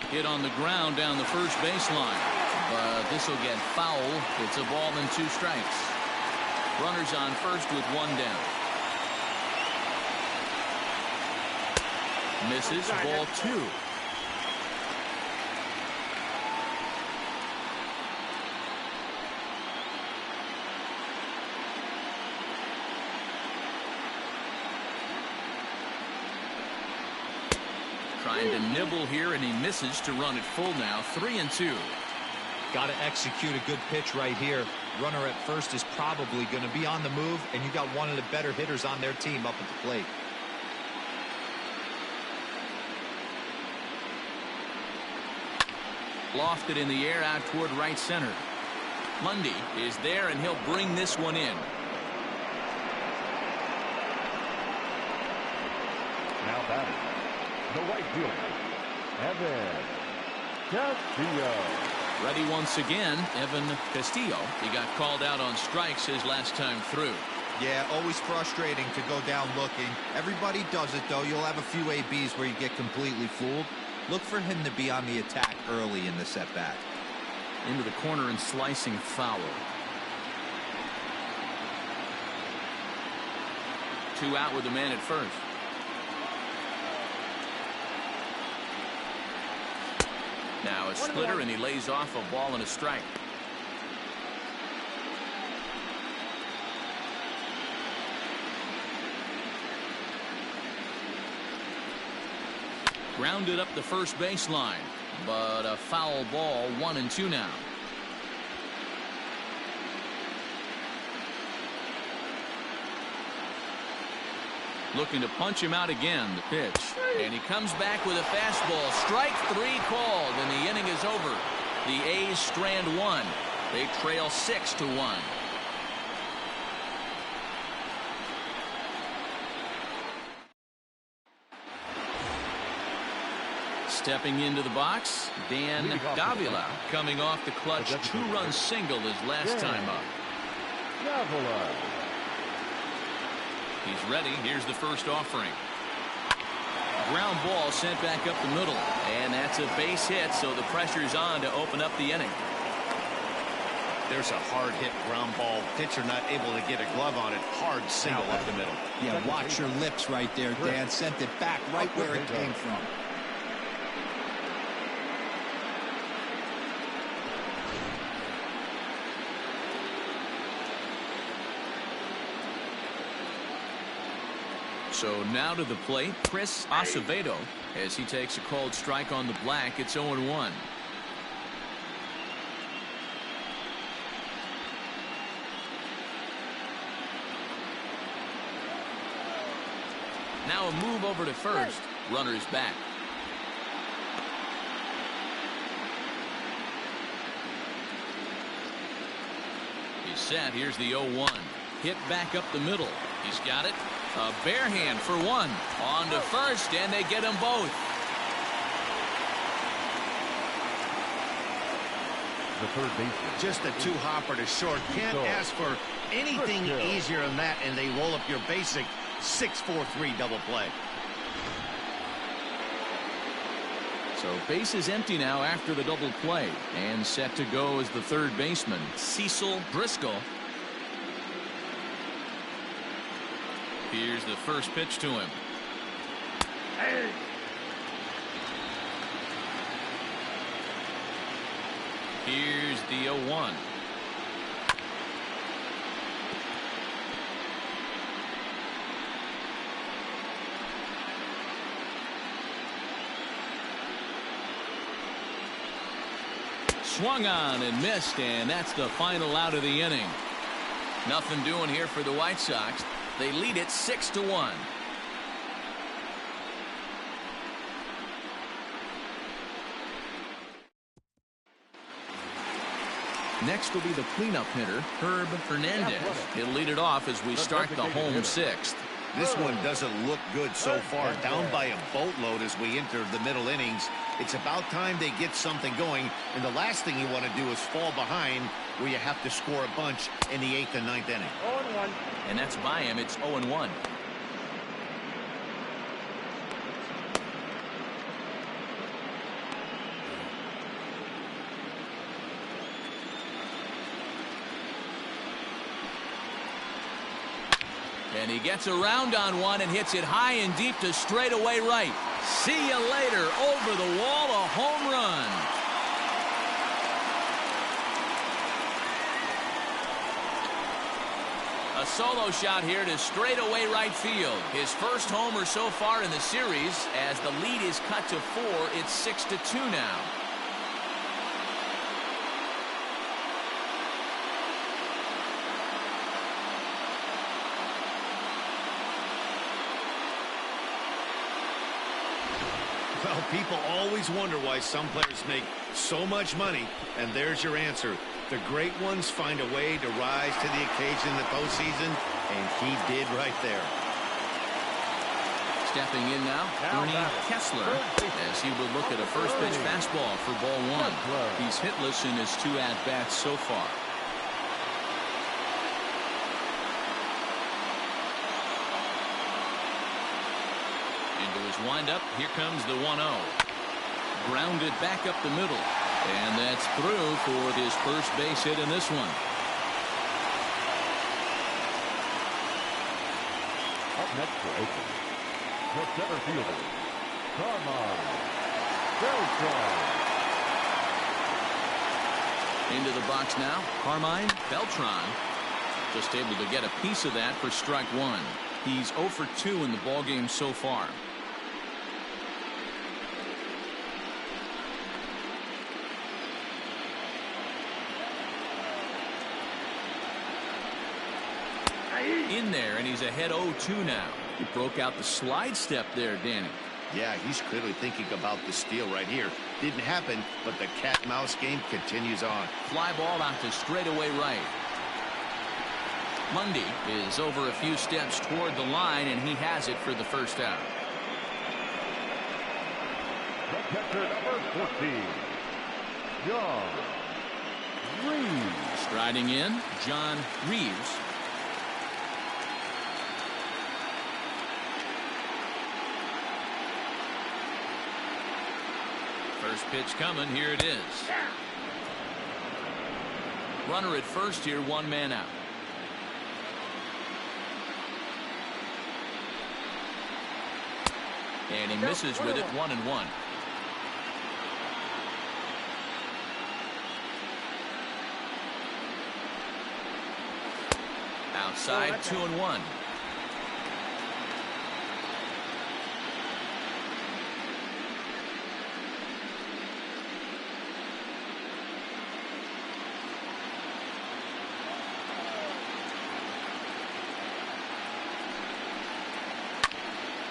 Hit on the ground down the first baseline. But this will get foul. It's a ball and 2 strikes. Runners on first with 1 down. Misses, ball 2. Trying to nibble here, and he misses to run it full now. 3-2. Got to execute a good pitch right here. Runner at first is probably going to be on the move, and you got one of the better hitters on their team up at the plate. Lofted in the air out toward right center. Mundy is there, and he'll bring this one in. Now batting, the right fielder, Evan Castillo. Ready once again, Evan Castillo. He got called out on strikes his last time through. Yeah, always frustrating to go down looking. Everybody does it, though. You'll have a few ABs where you get completely fooled. Look for him to be on the attack early in the setback. Into the corner and slicing foul. 2 out with the man at first. Now a splitter, and he lays off a ball and a strike. Grounded up the first baseline, but a foul ball. 1-2 now. Looking to punch him out again. The pitch, and he comes back with a fastball. Strike 3 called, and the inning is over. The A's strand 1. They trail 6-1. Stepping into the box, Dan Davila, coming off the clutch 2-run single his last time up. Davila. He's ready. Here's the first offering. Ground ball sent back up the middle, and that's a base hit, so the pressure's on to open up the inning. There's a hard hit ground ball. Pitcher not able to get a glove on it. Hard single up the middle. Yeah, watch your lips right there, Dan. Sent it back right where it came from. So now to the plate, Chris Acevedo, as he takes a called strike on the black. It's 0-1. Now a move over to first. Runner's back. He's set. Here's the 0-1. Hit back up the middle. He's got it. A bare hand for 1. On to first, and they get them both. The third baseman. Just a 2-hopper to short. Can't ask for anything easier than that, and they roll up your basic 6-4-3 double play. So base is empty now after the double play, and set to go is the third baseman, Cecil Driscoll. Here's the first pitch to him. Hey. Here's the 0-1. Swung on and missed, and that's the final out of the inning. Nothing doing here for the White Sox. They lead it 6-1. Next will be the cleanup hitter, Herb Hernandez. He'll lead it off as we start the home sixth. This one doesn't look good so far. Down by a boatload as we enter the middle innings. It's about time they get something going, and the last thing you want to do is fall behind where you have to score a bunch in the 8th and 9th inning. 0-1. And that's by him. It's 0-1. And he gets around on one and hits it high and deep to straightaway right. See you later. Over the wall, a home run. A solo shot here to straightaway right field. His first homer so far in the series. As the lead is cut to 4, it's 6-2 now. Well, people always wonder why some players make so much money, and there's your answer. The great ones find a way to rise to the occasion in the postseason, and he did right there. Stepping in now, Ernie Kessler, as he will look at a first pitch fastball for ball one. He's hitless in his 2 at-bats so far. Into his windup, here comes the 1-0. Grounded back up the middle, and that's through for his first base hit in this one. Up next for Oakland, the center fielder, Beltran. Into the box now, Carmine Beltran. Just able to get a piece of that for strike one. He's 0 for 2 in the ballgame so far. In there, and he's ahead 0-2 now. He broke out the slide step there, Danny. Yeah, he's clearly thinking about the steal right here. Didn't happen, but the cat-mouse game continues on. Fly ball out to straightaway right. Mundy is over a few steps toward the line, and he has it for the first out. The catcher, number 14, John Reeves. Striding in, John Reeves. First pitch coming. Here it is. Runner at first here, 1 man out. And he misses with it, 1-1. Outside, 2-1.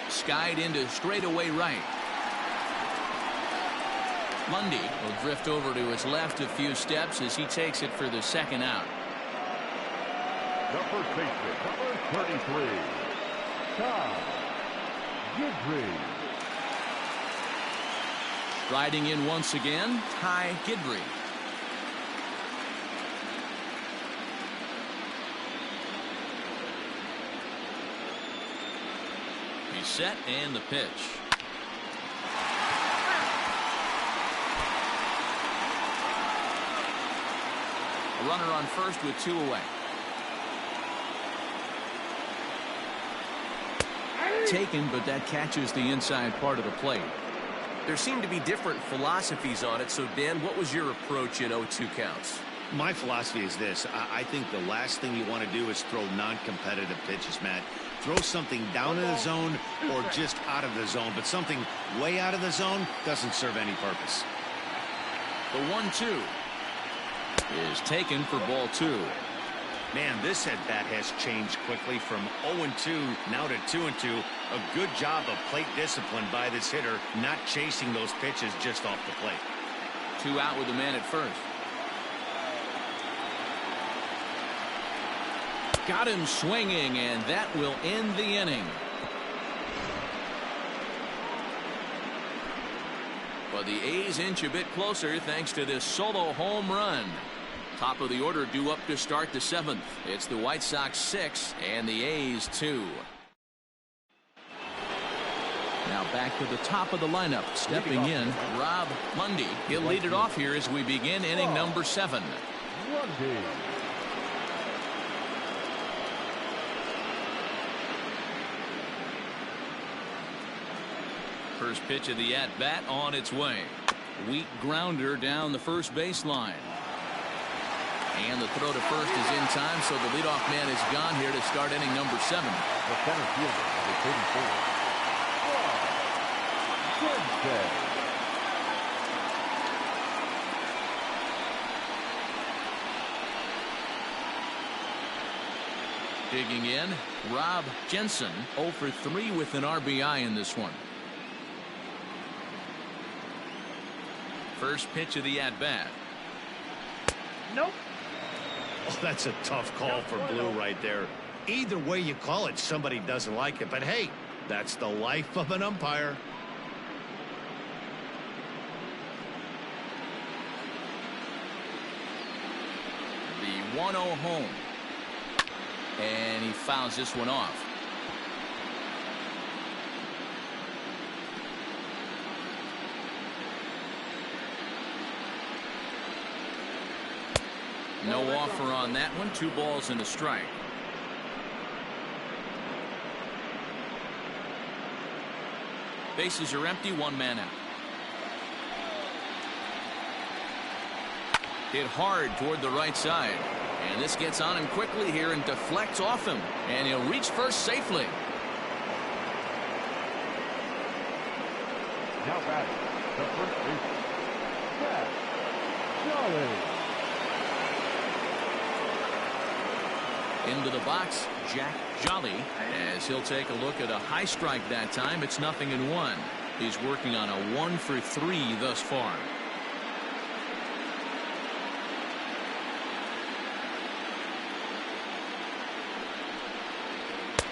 Skied into straightaway right. Mundy will drift over to his left a few steps as he takes it for the second out. The first baseman, number 33, Ty Guidry. Striding in once again, Ty Guidry. He's set, and the pitch. A runner on first with 2 away. Taken, but that catches the inside part of the plate. There seem to be different philosophies on it, so Dan, what was your approach in 0-2 counts? My philosophy is this. I think the last thing you want to do is throw non-competitive pitches, Matt. Throw something down in the zone or just out of the zone, but something way out of the zone doesn't serve any purpose. The 1-2 is taken for ball 2. Man, this at-bat has changed quickly from 0-2 now to 2-2. A good job of plate discipline by this hitter, not chasing those pitches just off the plate. 2 out with the man at first. Got him swinging, and that will end the inning. But the A's inch a bit closer thanks to this solo home run. Top of the order due up to start the 7th. It's the White Sox 6 and the A's 2. Now back to the top of the lineup. Stepping in, Rob Mundy. He'll lead it off here as we begin inning number 7. First pitch of the at-bat on its way. Weak grounder down the first baseline. And the throw to first is in time, so the leadoff man is gone here to start inning number 7. The center fielder, number 34, Jensen. Digging in, Rob Jensen, 0 for 3 with an RBI in this one. First pitch of the at-bat. Nope. Oh, that's a tough call for Blue right there. Either way you call it, somebody doesn't like it. But hey, that's the life of an umpire. The 1-0 home. And he fouls this one off. No offer on that one. 2 balls and a strike. Bases are empty. 1 man out. Hit hard toward the right side. And this gets on him quickly here and deflects off him. And he'll reach first safely. Now batting, the first baseman, Jack Jolly. Into the box, Jack Jolly, as he'll take a look at a high strike that time. It's 0-1. He's working on a 1 for 3 thus far.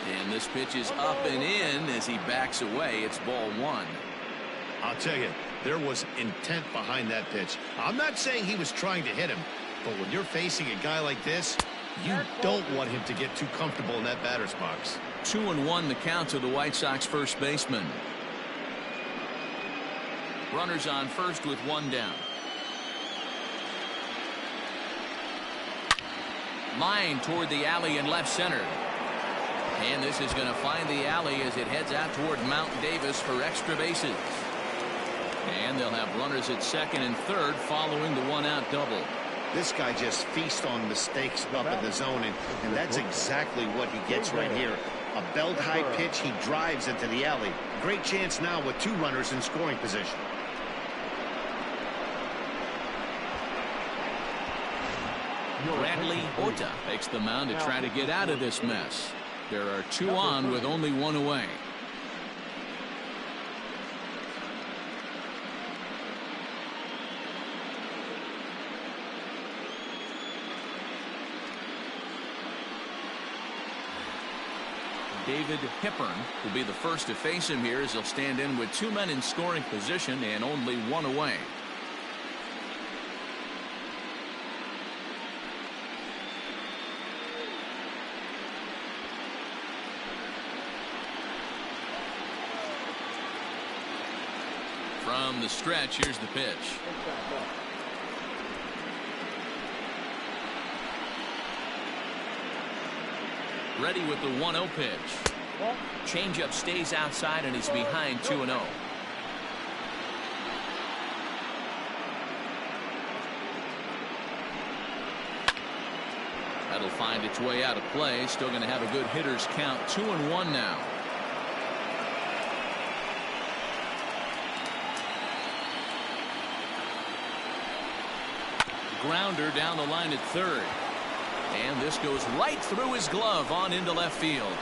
And this pitch is up and in as he backs away. It's ball 1. I'll tell you, there was intent behind that pitch. I'm not saying he was trying to hit him, but when you're facing a guy like this, you don't want him to get too comfortable in that batter's box. 2-1 the count to the White Sox first baseman. Runners on first with 1 down. Line toward the alley in left center. And this is going to find the alley as it heads out toward Mount Davis for extra bases. And they'll have runners at second and third following the 1-out double. This guy just feasts on mistakes up in the zone, and that's exactly what he gets right here. A belt-high pitch, he drives into the alley. Great chance now with 2 runners in scoring position. Bradley Ota takes the mound to try to get out of this mess. There are 2 on with only 1 away. David Hippern will be the first to face him here as he'll stand in with 2 men in scoring position and only 1 away. From the stretch, here's the pitch. Ready with the 1-0 pitch. Changeup stays outside and he's behind 2-0. That'll find its way out of play. Still going to have a good hitter's count. 2-1 now. Grounder down the line at third. And this goes right through his glove on into left field.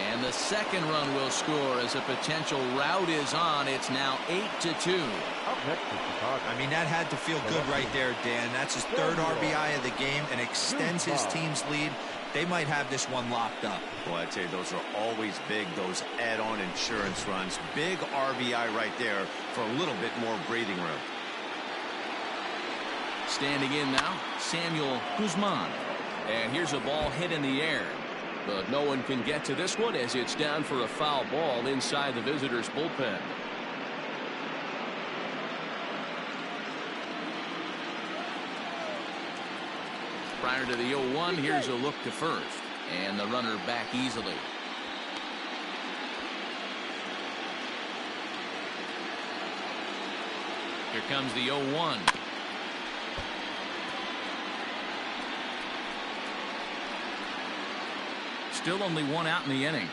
And the second run will score as a potential rout is on. It's now 8-2. I mean, that had to feel good right there, Dan. That's his 3rd RBI of the game and extends his team's lead. They might have this one locked up. Well, I tell you, those are always big, those add-on insurance runs. Big RBI right there for a little bit more breathing room. Standing in now, Samuel Guzman. And here's a ball hit in the air. But no one can get to this one as it's down for a foul ball inside the visitors' bullpen. Prior to the 0-1, here's a look to first. And the runner back easily. Here comes the 0-1. Still only 1 out in the inning.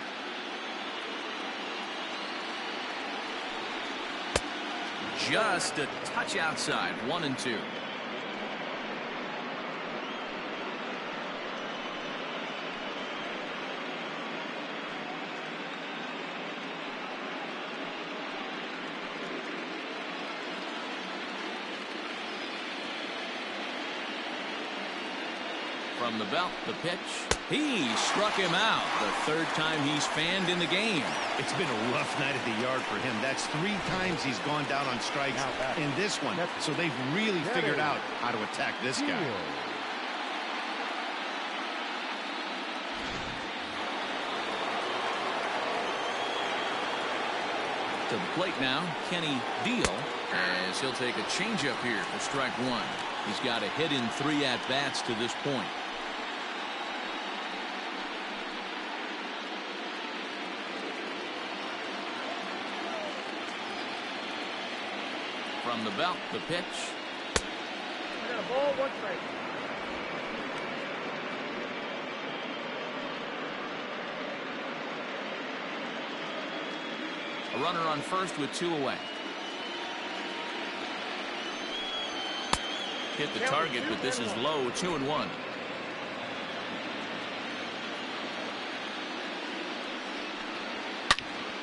Just a touch outside. 1-2. From the belt, the pitch. He struck him out. The third time he's fanned in the game. It's been a rough night at the yard for him. That's 3 times he's gone down on strikes in this one. So they've really figured out how to attack this guy. To the plate now, Kenny Deal, as he'll take a changeup here for strike 1. He's got a hit in 3 at-bats to this point. From the belt, the pitch. We got a ball, 1 strike. A runner on first with 2 away. Hit the target, but this is low, 2-1.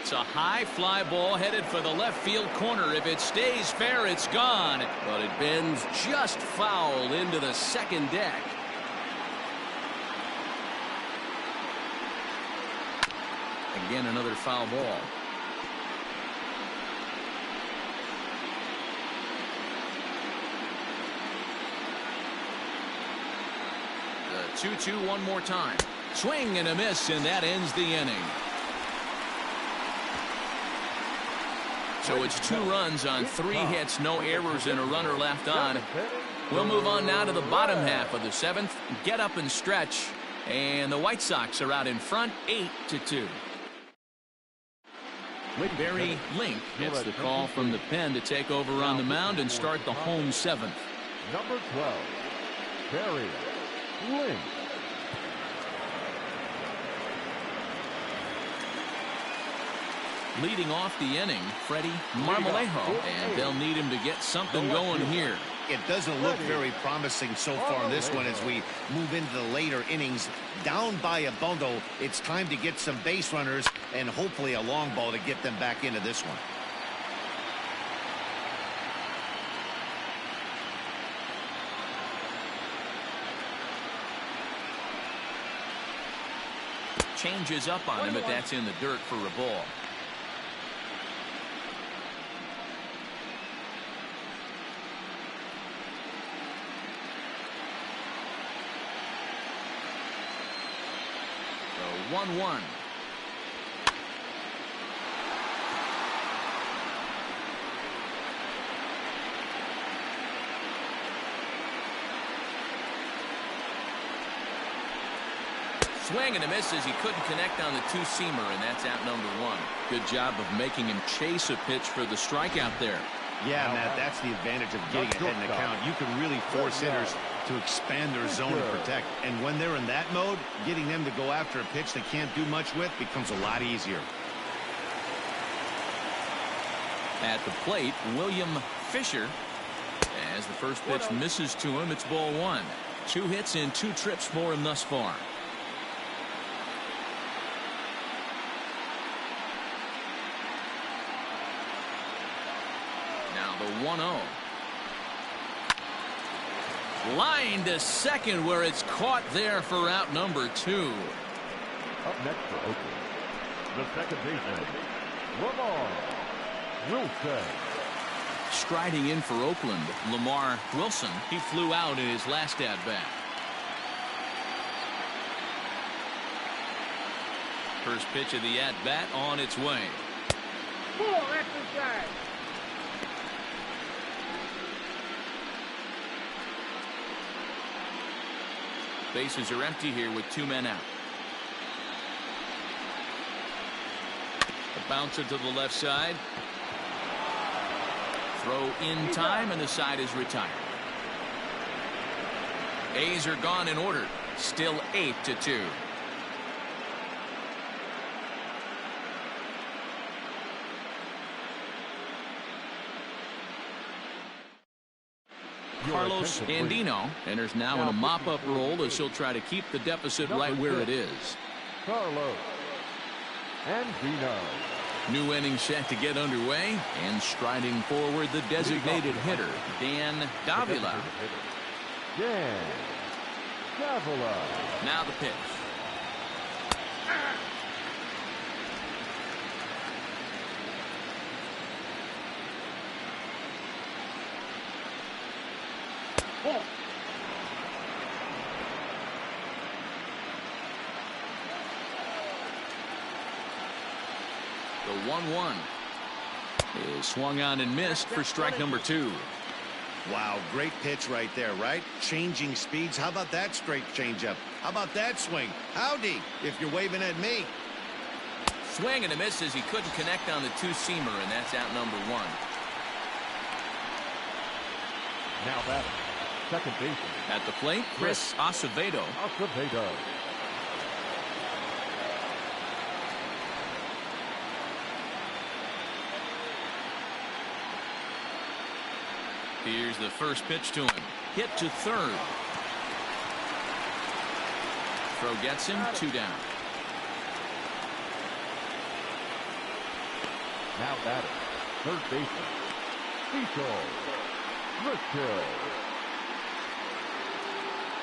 It's a high fly ball headed for the left field corner. If it stays fair, it's gone. But it bends just foul into the second deck. Again, another foul ball. The 2-2 one more time. Swing and a miss, and that ends the inning. So it's 2 runs on 3 hits, no errors, and a runner left on. We'll move on now to the bottom half of the 7th. Get up and stretch. And the White Sox are out in front, 8-2. Barry Link gets the call from the pen to take over on the mound and start the home 7th. Number 12, Barry Link. Leading off the inning, Freddie Marmolejo, and they'll need him to get something going here. It doesn't look very promising so far in this one as we move into the later innings. Down by a bundle, it's time to get some base runners and hopefully a long ball to get them back into this one. Changes up on him, but that's in the dirt for a ball. So 1-1. Swing and a miss as he couldn't connect on the 2-seamer, and that's out number 1. Good job of making him chase a pitch for the strikeout there. Yeah, Matt, that's the advantage of getting ahead in the count. You can really force hitters to expand their zone and protect. And when they're in that mode, getting them to go after a pitch they can't do much with becomes a lot easier. At the plate, William Fisher. As the first pitch misses to him, it's ball 1. 2 hits and 2 trips for him thus far. The 1-0. Line to second where it's caught there for out number 2. Up next for Oakland, the second baseman, Lamar Wilson. Striding in for Oakland, Lamar Wilson. He flew out in his last at-bat. First pitch of the at-bat on its way. Full exercise. Bases are empty here with 2 men out. The bouncer to the left side. Throw in time, and the side is retired. A's are gone in order. Still 8-2. Carlos Andino enters now in a mop-up role as he'll try to keep the deficit right where it is. Carlos Andino. New inning set to get underway, and striding forward the designated hitter, Dan Davila. Dan Now the pitch. The 1-1 is swung on and missed for strike number 2. Wow, great pitch right there, right? Changing speeds. How about that straight changeup? How about that swing? Howdy, if you're waving at me. Swing and a miss as he couldn't connect on the two-seamer, and that's out number 1. Now batting, second baseman. At the plate, Chris Acevedo. Here's the first pitch to him. Hit to third. Throw gets him, 2 down. Now batting, third baseman. Driscoll.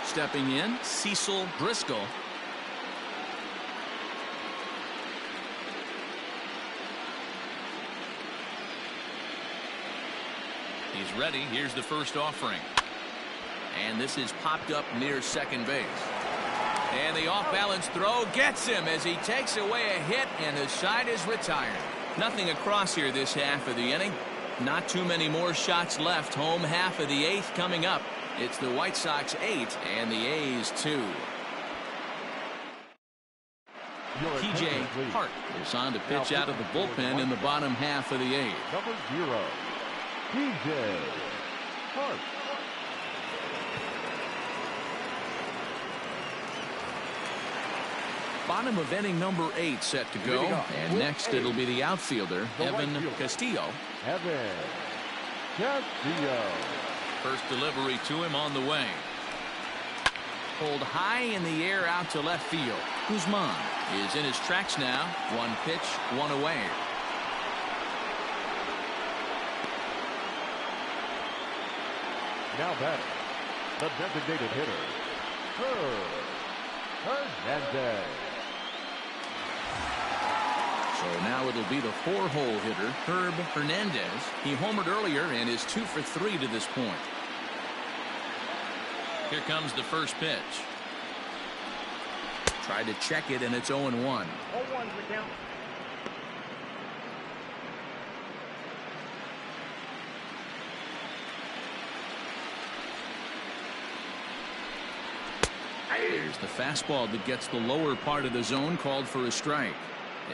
Stepping in, Cecil Driscoll. He's ready. Here's the first offering. And this is popped up near second base. And the off-balance throw gets him as he takes away a hit, and the side is retired. Nothing across here this half of the inning. Not too many more shots left. Home half of the 8th coming up. It's the White Sox 8 and the A's 2. P.J. Hart is on to pitch out of the bullpen in the bottom half of the 8th. Number 0, P.J. Hart. Bottom of inning number 8 set to go. And next it'll be the outfielder, Evan Castillo. First delivery to him on the way. Pulled high in the air out to left field. Guzman is in his tracks now. 1 pitch, 1 away. Now batting, the designated hitter, Hernandez. So now it'll be the 4-hole hitter, Herb Hernandez. He homered earlier and is 2 for 3 to this point. Here comes the first pitch. Tried to check it, and it's 0-1. 0-1 for count. There's the fastball that gets the lower part of the zone, called for a strike.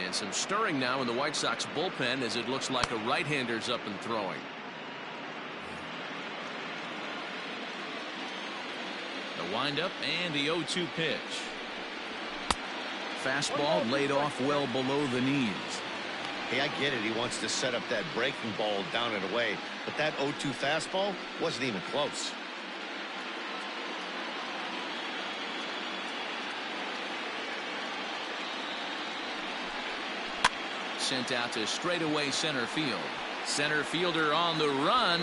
And some stirring now in the White Sox bullpen as it looks like a right-hander's up and throwing. The windup and the 0-2 pitch. Fastball laid off well below the knees. Hey, I get it. He wants to set up that breaking ball down and away, but that 0-2 fastball wasn't even close. Sent out to straightaway center field. Center fielder on the run.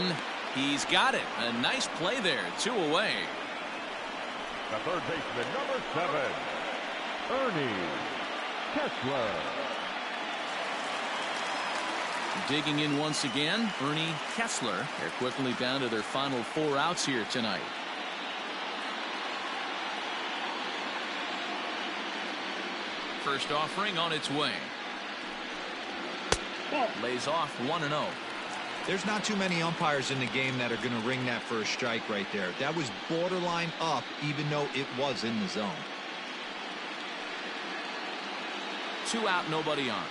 He's got it. A nice play there. 2 away. The third baseman, number 7, Ernie Kessler. Digging in once again, Ernie Kessler. They're quickly down to their final 4 outs here tonight. First offering on its way. Lays off 1-0. There's not too many umpires in the game that are going to ring that first strike right there. That was borderline up, even though it was in the zone. 2 out, nobody on.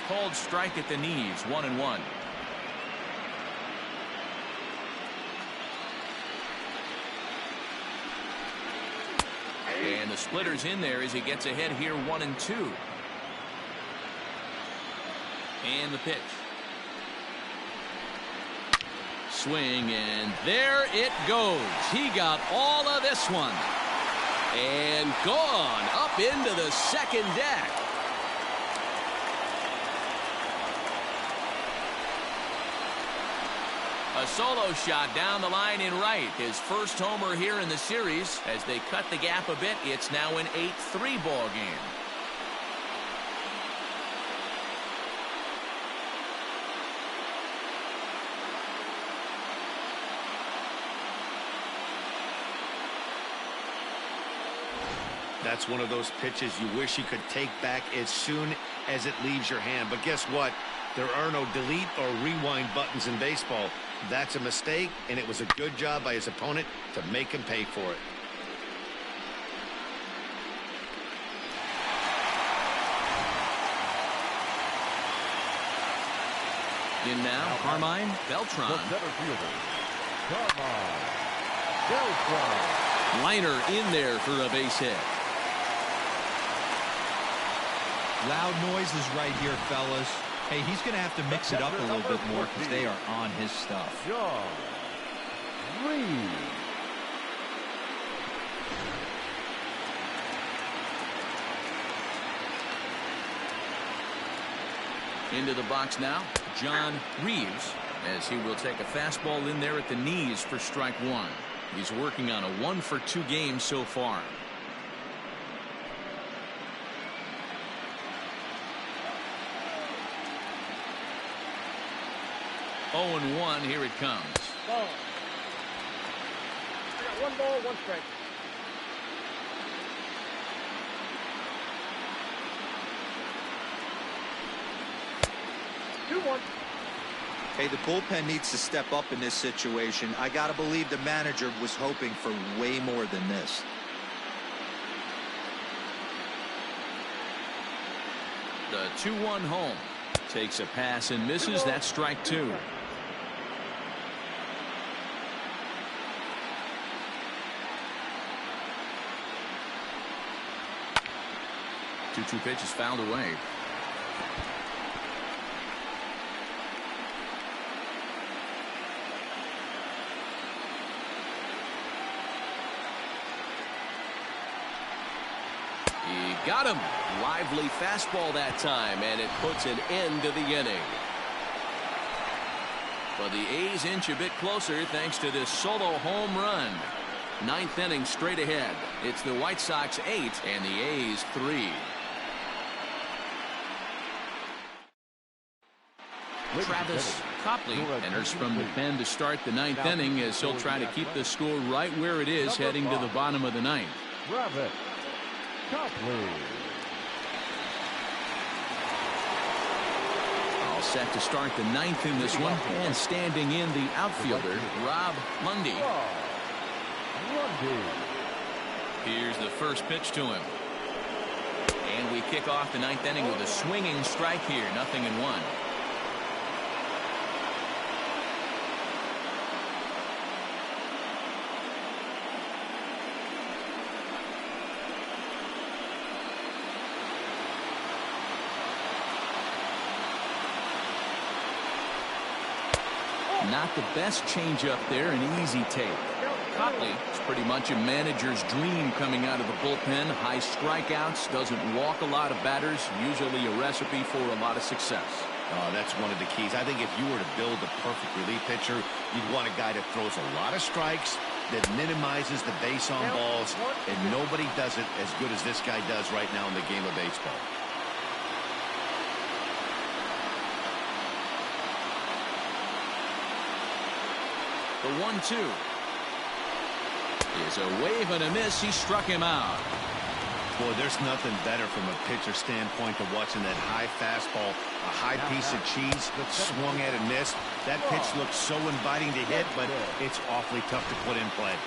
Called strike at the knees, 1-1. And the splitter's in there as he gets ahead here, 1-2. And the pitch. Swing, and there it goes. He got all of this one. And gone up into the second deck. A solo shot down the line in right. His first homer here in the series. As they cut the gap a bit, it's now an 8-3 ball game. That's one of those pitches you wish you could take back as soon as it leaves your hand. But guess what? There are no delete or rewind buttons in baseball. That's a mistake, and it was a good job by his opponent to make him pay for it. In now, Carmine Beltran. The center fielder, Carmine Beltran. Liner in there for a base hit. Loud noises right here, fellas. Hey, he's going to have to mix it up a little bit more because they are on his stuff. John Reed. Into the box now, John Reeves, as he will take a fastball in there at the knees for strike one. He's working on a 1-for-2 game so far. Oh, and 1, here it comes. Ball. I got 1 ball, 1 strike. Two, 1. Hey, the bullpen needs to step up in this situation. I got to believe the manager was hoping for way more than this. The 2-1 home. Takes a pass and misses. That's strike 2. 2-2 pitch is fouled away. He got him. Lively fastball that time, and it puts an end to the inning. But the A's inch a bit closer thanks to this solo home run. 9th inning straight ahead. It's the White Sox 8 and the A's 3. Travis Copley enters from the pen to start the 9th inning as he'll try to keep the score right where it is heading to the bottom of the 9th. Travis Copley. All set to start the 9th in this one, and standing in the outfielder, Rob Lundy. Here's the first pitch to him. And we kick off the 9th inning with a swinging strike here, 0-1. Not the best changeup there, an easy take. Copley is pretty much a manager's dream coming out of the bullpen. High strikeouts, doesn't walk a lot of batters, usually a recipe for a lot of success. That's one of the keys. I think if you were to build a perfect relief pitcher, you'd want a guy that throws a lot of strikes, that minimizes the base on balls, and nobody does it as good as this guy does right now in the game of baseball. The 1-2 is a wave and a miss. He struck him out. Boy, there's nothing better from a pitcher standpoint to watching that high fastball, a high piece of cheese swung at and missed. That pitch looks so inviting to hit, but it's awfully tough to put in play.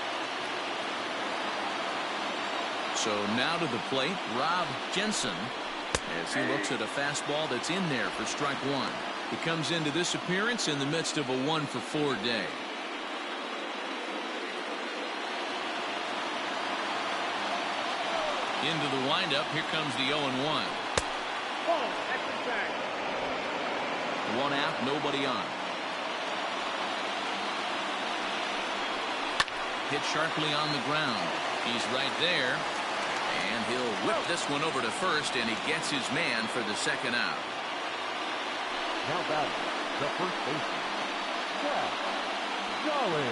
So now to the plate, Rob Jensen, as he looks at a fastball that's in there for strike 1. He comes into this appearance in the midst of a 1-for-4 day. Into the windup, here comes the 0-1. Ball, that's inside. 1 out, nobody on. Hit sharply on the ground. He's right there. And he'll whip this one over to first, and he gets his man for the 2nd out. Now batting, the first baseman, Jeff Jolly.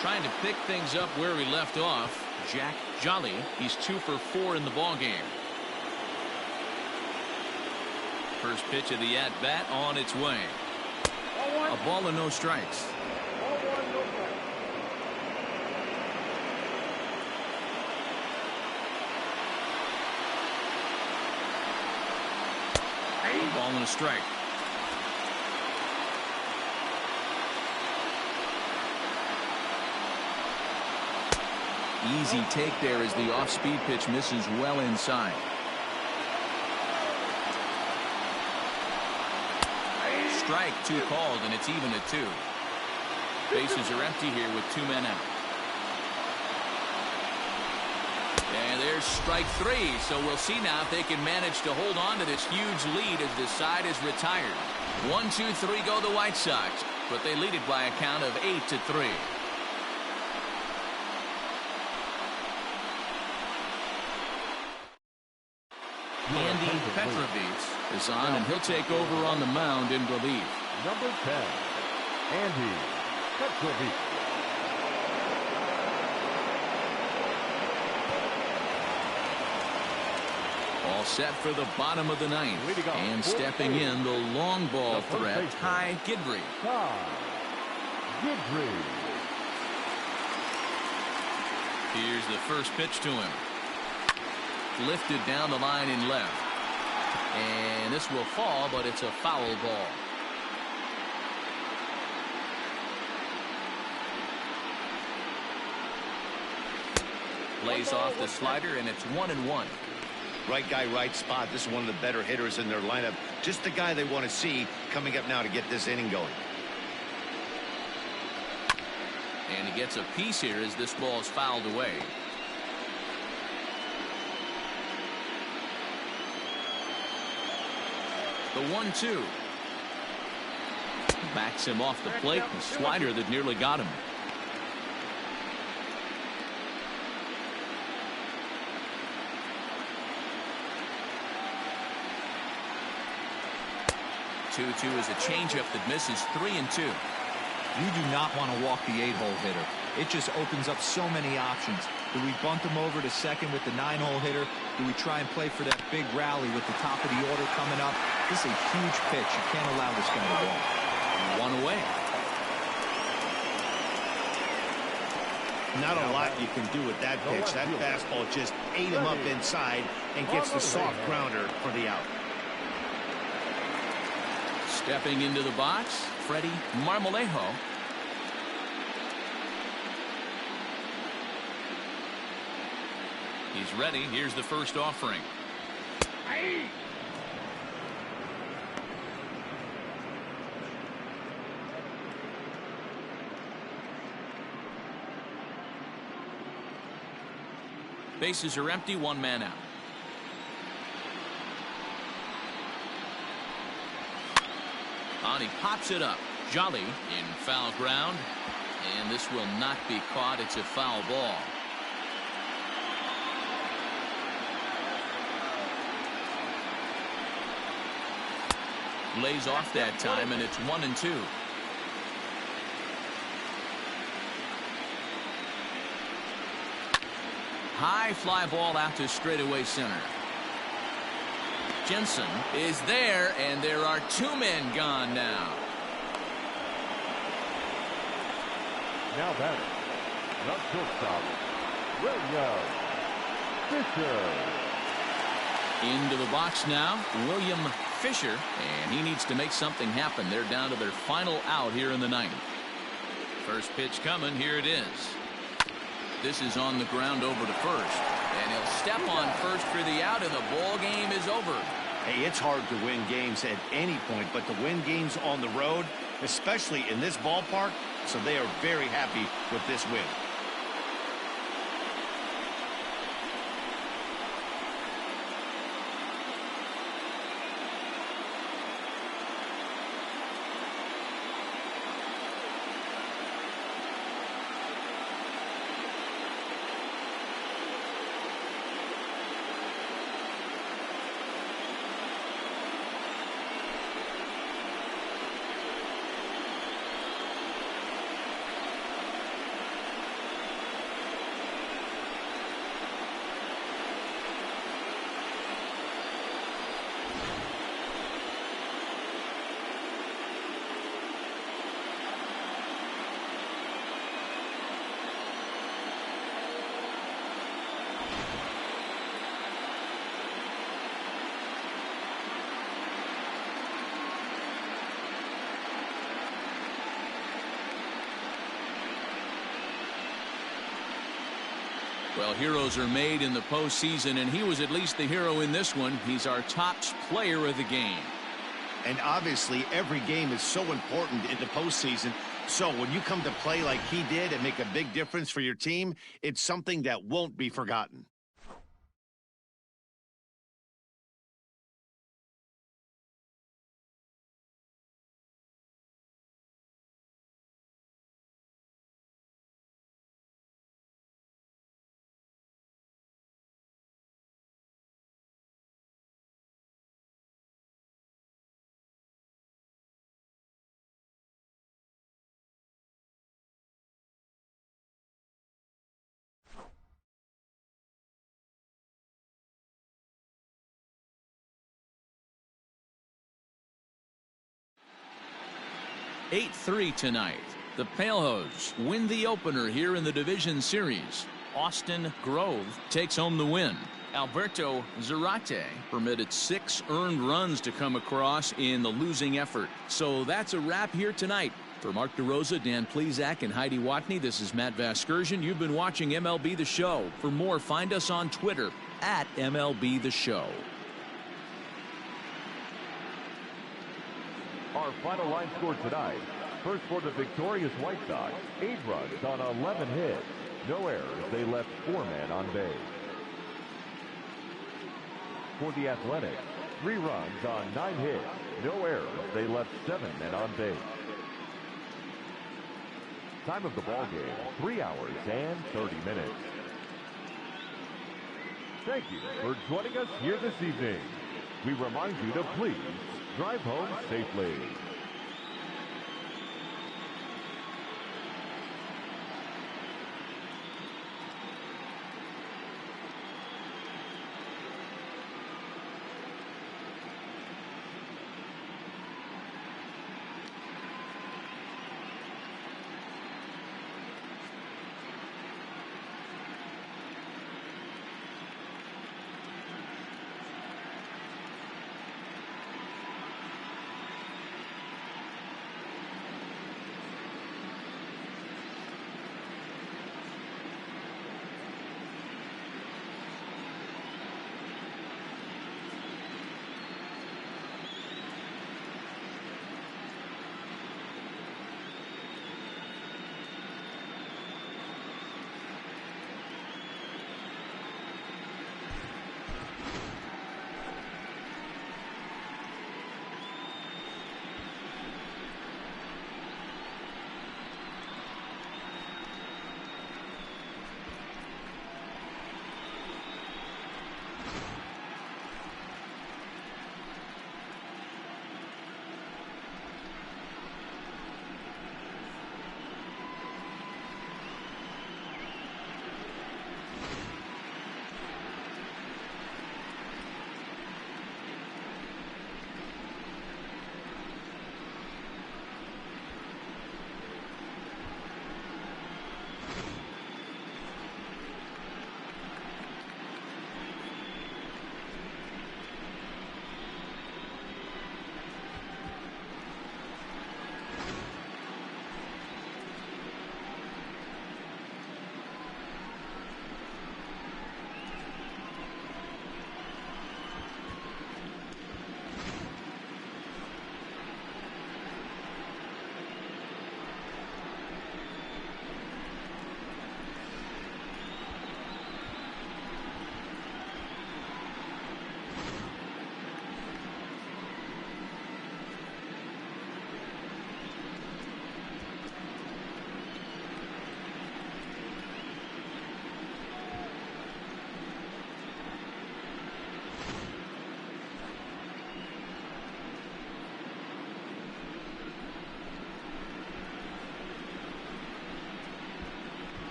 Trying to pick things up where he left off. Jack Jolly. He's 2 for 4 in the ball game. First pitch of the at-bat on its way. A ball and no strikes. A ball and a strike. Easy take there as the off-speed pitch misses well inside. Strike 2 called, and it's even at 2. Bases are empty here with 2 men out. And there's strike 3, so we'll see now if they can manage to hold on to this huge lead as this side is retired. 1, 2, 3 go the White Sox, but they lead it by a count of 8-3. Andy Petrovich is on, and he'll take over on the mound in relief. Number 10, Andy Petrovich. All set for the bottom of the ninth. And stepping in, the long ball threat, Ty Gidry. Here's the first pitch to him. Lifted down the line in left. And this will fall, but it's a foul ball. Plays off the slider, and it's 1-1. Right guy, right spot. This is one of the better hitters in their lineup. Just the guy they want to see coming up now to get this inning going. And he gets a piece here as this ball is fouled away. The 1-2. Backs him off the plate. The slider that nearly got him. Two is a changeup that misses 3-2. You do not want to walk the 8-hole hitter. It just opens up so many options. Do we bunt him over to second with the 9-hole hitter? Do we try and play for that big rally with the top of the order coming up? This is a huge pitch. You can't allow this guy to walk. One away. Not a lot you can do with that pitch. That fastball just ate him up inside and gets the soft grounder for the out. Stepping into the box, Freddie Marmolejo. He's ready. Here's the first offering. Bases are empty, 1 man out. On he pops it up. Jolly in foul ground. And this will not be caught. It's a foul ball. Lays off that time, and it's 1-2. High fly ball out to straightaway center. Jensen is there, and there are 2 men gone now. Now batting, the shortstop, William Fisher. Into the box now, William Fisher, and he needs to make something happen. They're down to their final out here in the ninth. First pitch coming. Here it is. This is on the ground over to first, and he'll step on first for the out, and the ball game is over. Hey, it's hard to win games at any point, but to win games on the road, especially in this ballpark, so they are very happy with this win. Well, heroes are made in the postseason, and he was at least the hero in this one. He's our top player of the game. And obviously, every game is so important in the postseason. So when you come to play like he did and make a big difference for your team, it's something that won't be forgotten. (8-3) tonight. The Palehose win the opener here in the division series. Austin Grove takes home the win. Alberto Zarate permitted 6 earned runs to come across in the losing effort. So that's a wrap here tonight. For Mark DeRosa, Dan Plesac, and Heidi Watney, this is Matt Vasgersian. You've been watching MLB The Show. For more, find us on Twitter at MLB The Show. Our final line score tonight. First for the victorious White Sox, 8 runs on 11 hits. No errors. They left 4 men on base. For the Athletics, 3 runs on 9 hits. No errors. They left 7 men on base. Time of the ball game, 3 hours and 30 minutes. Thank you for joining us here this evening. We remind you to please drive home safely.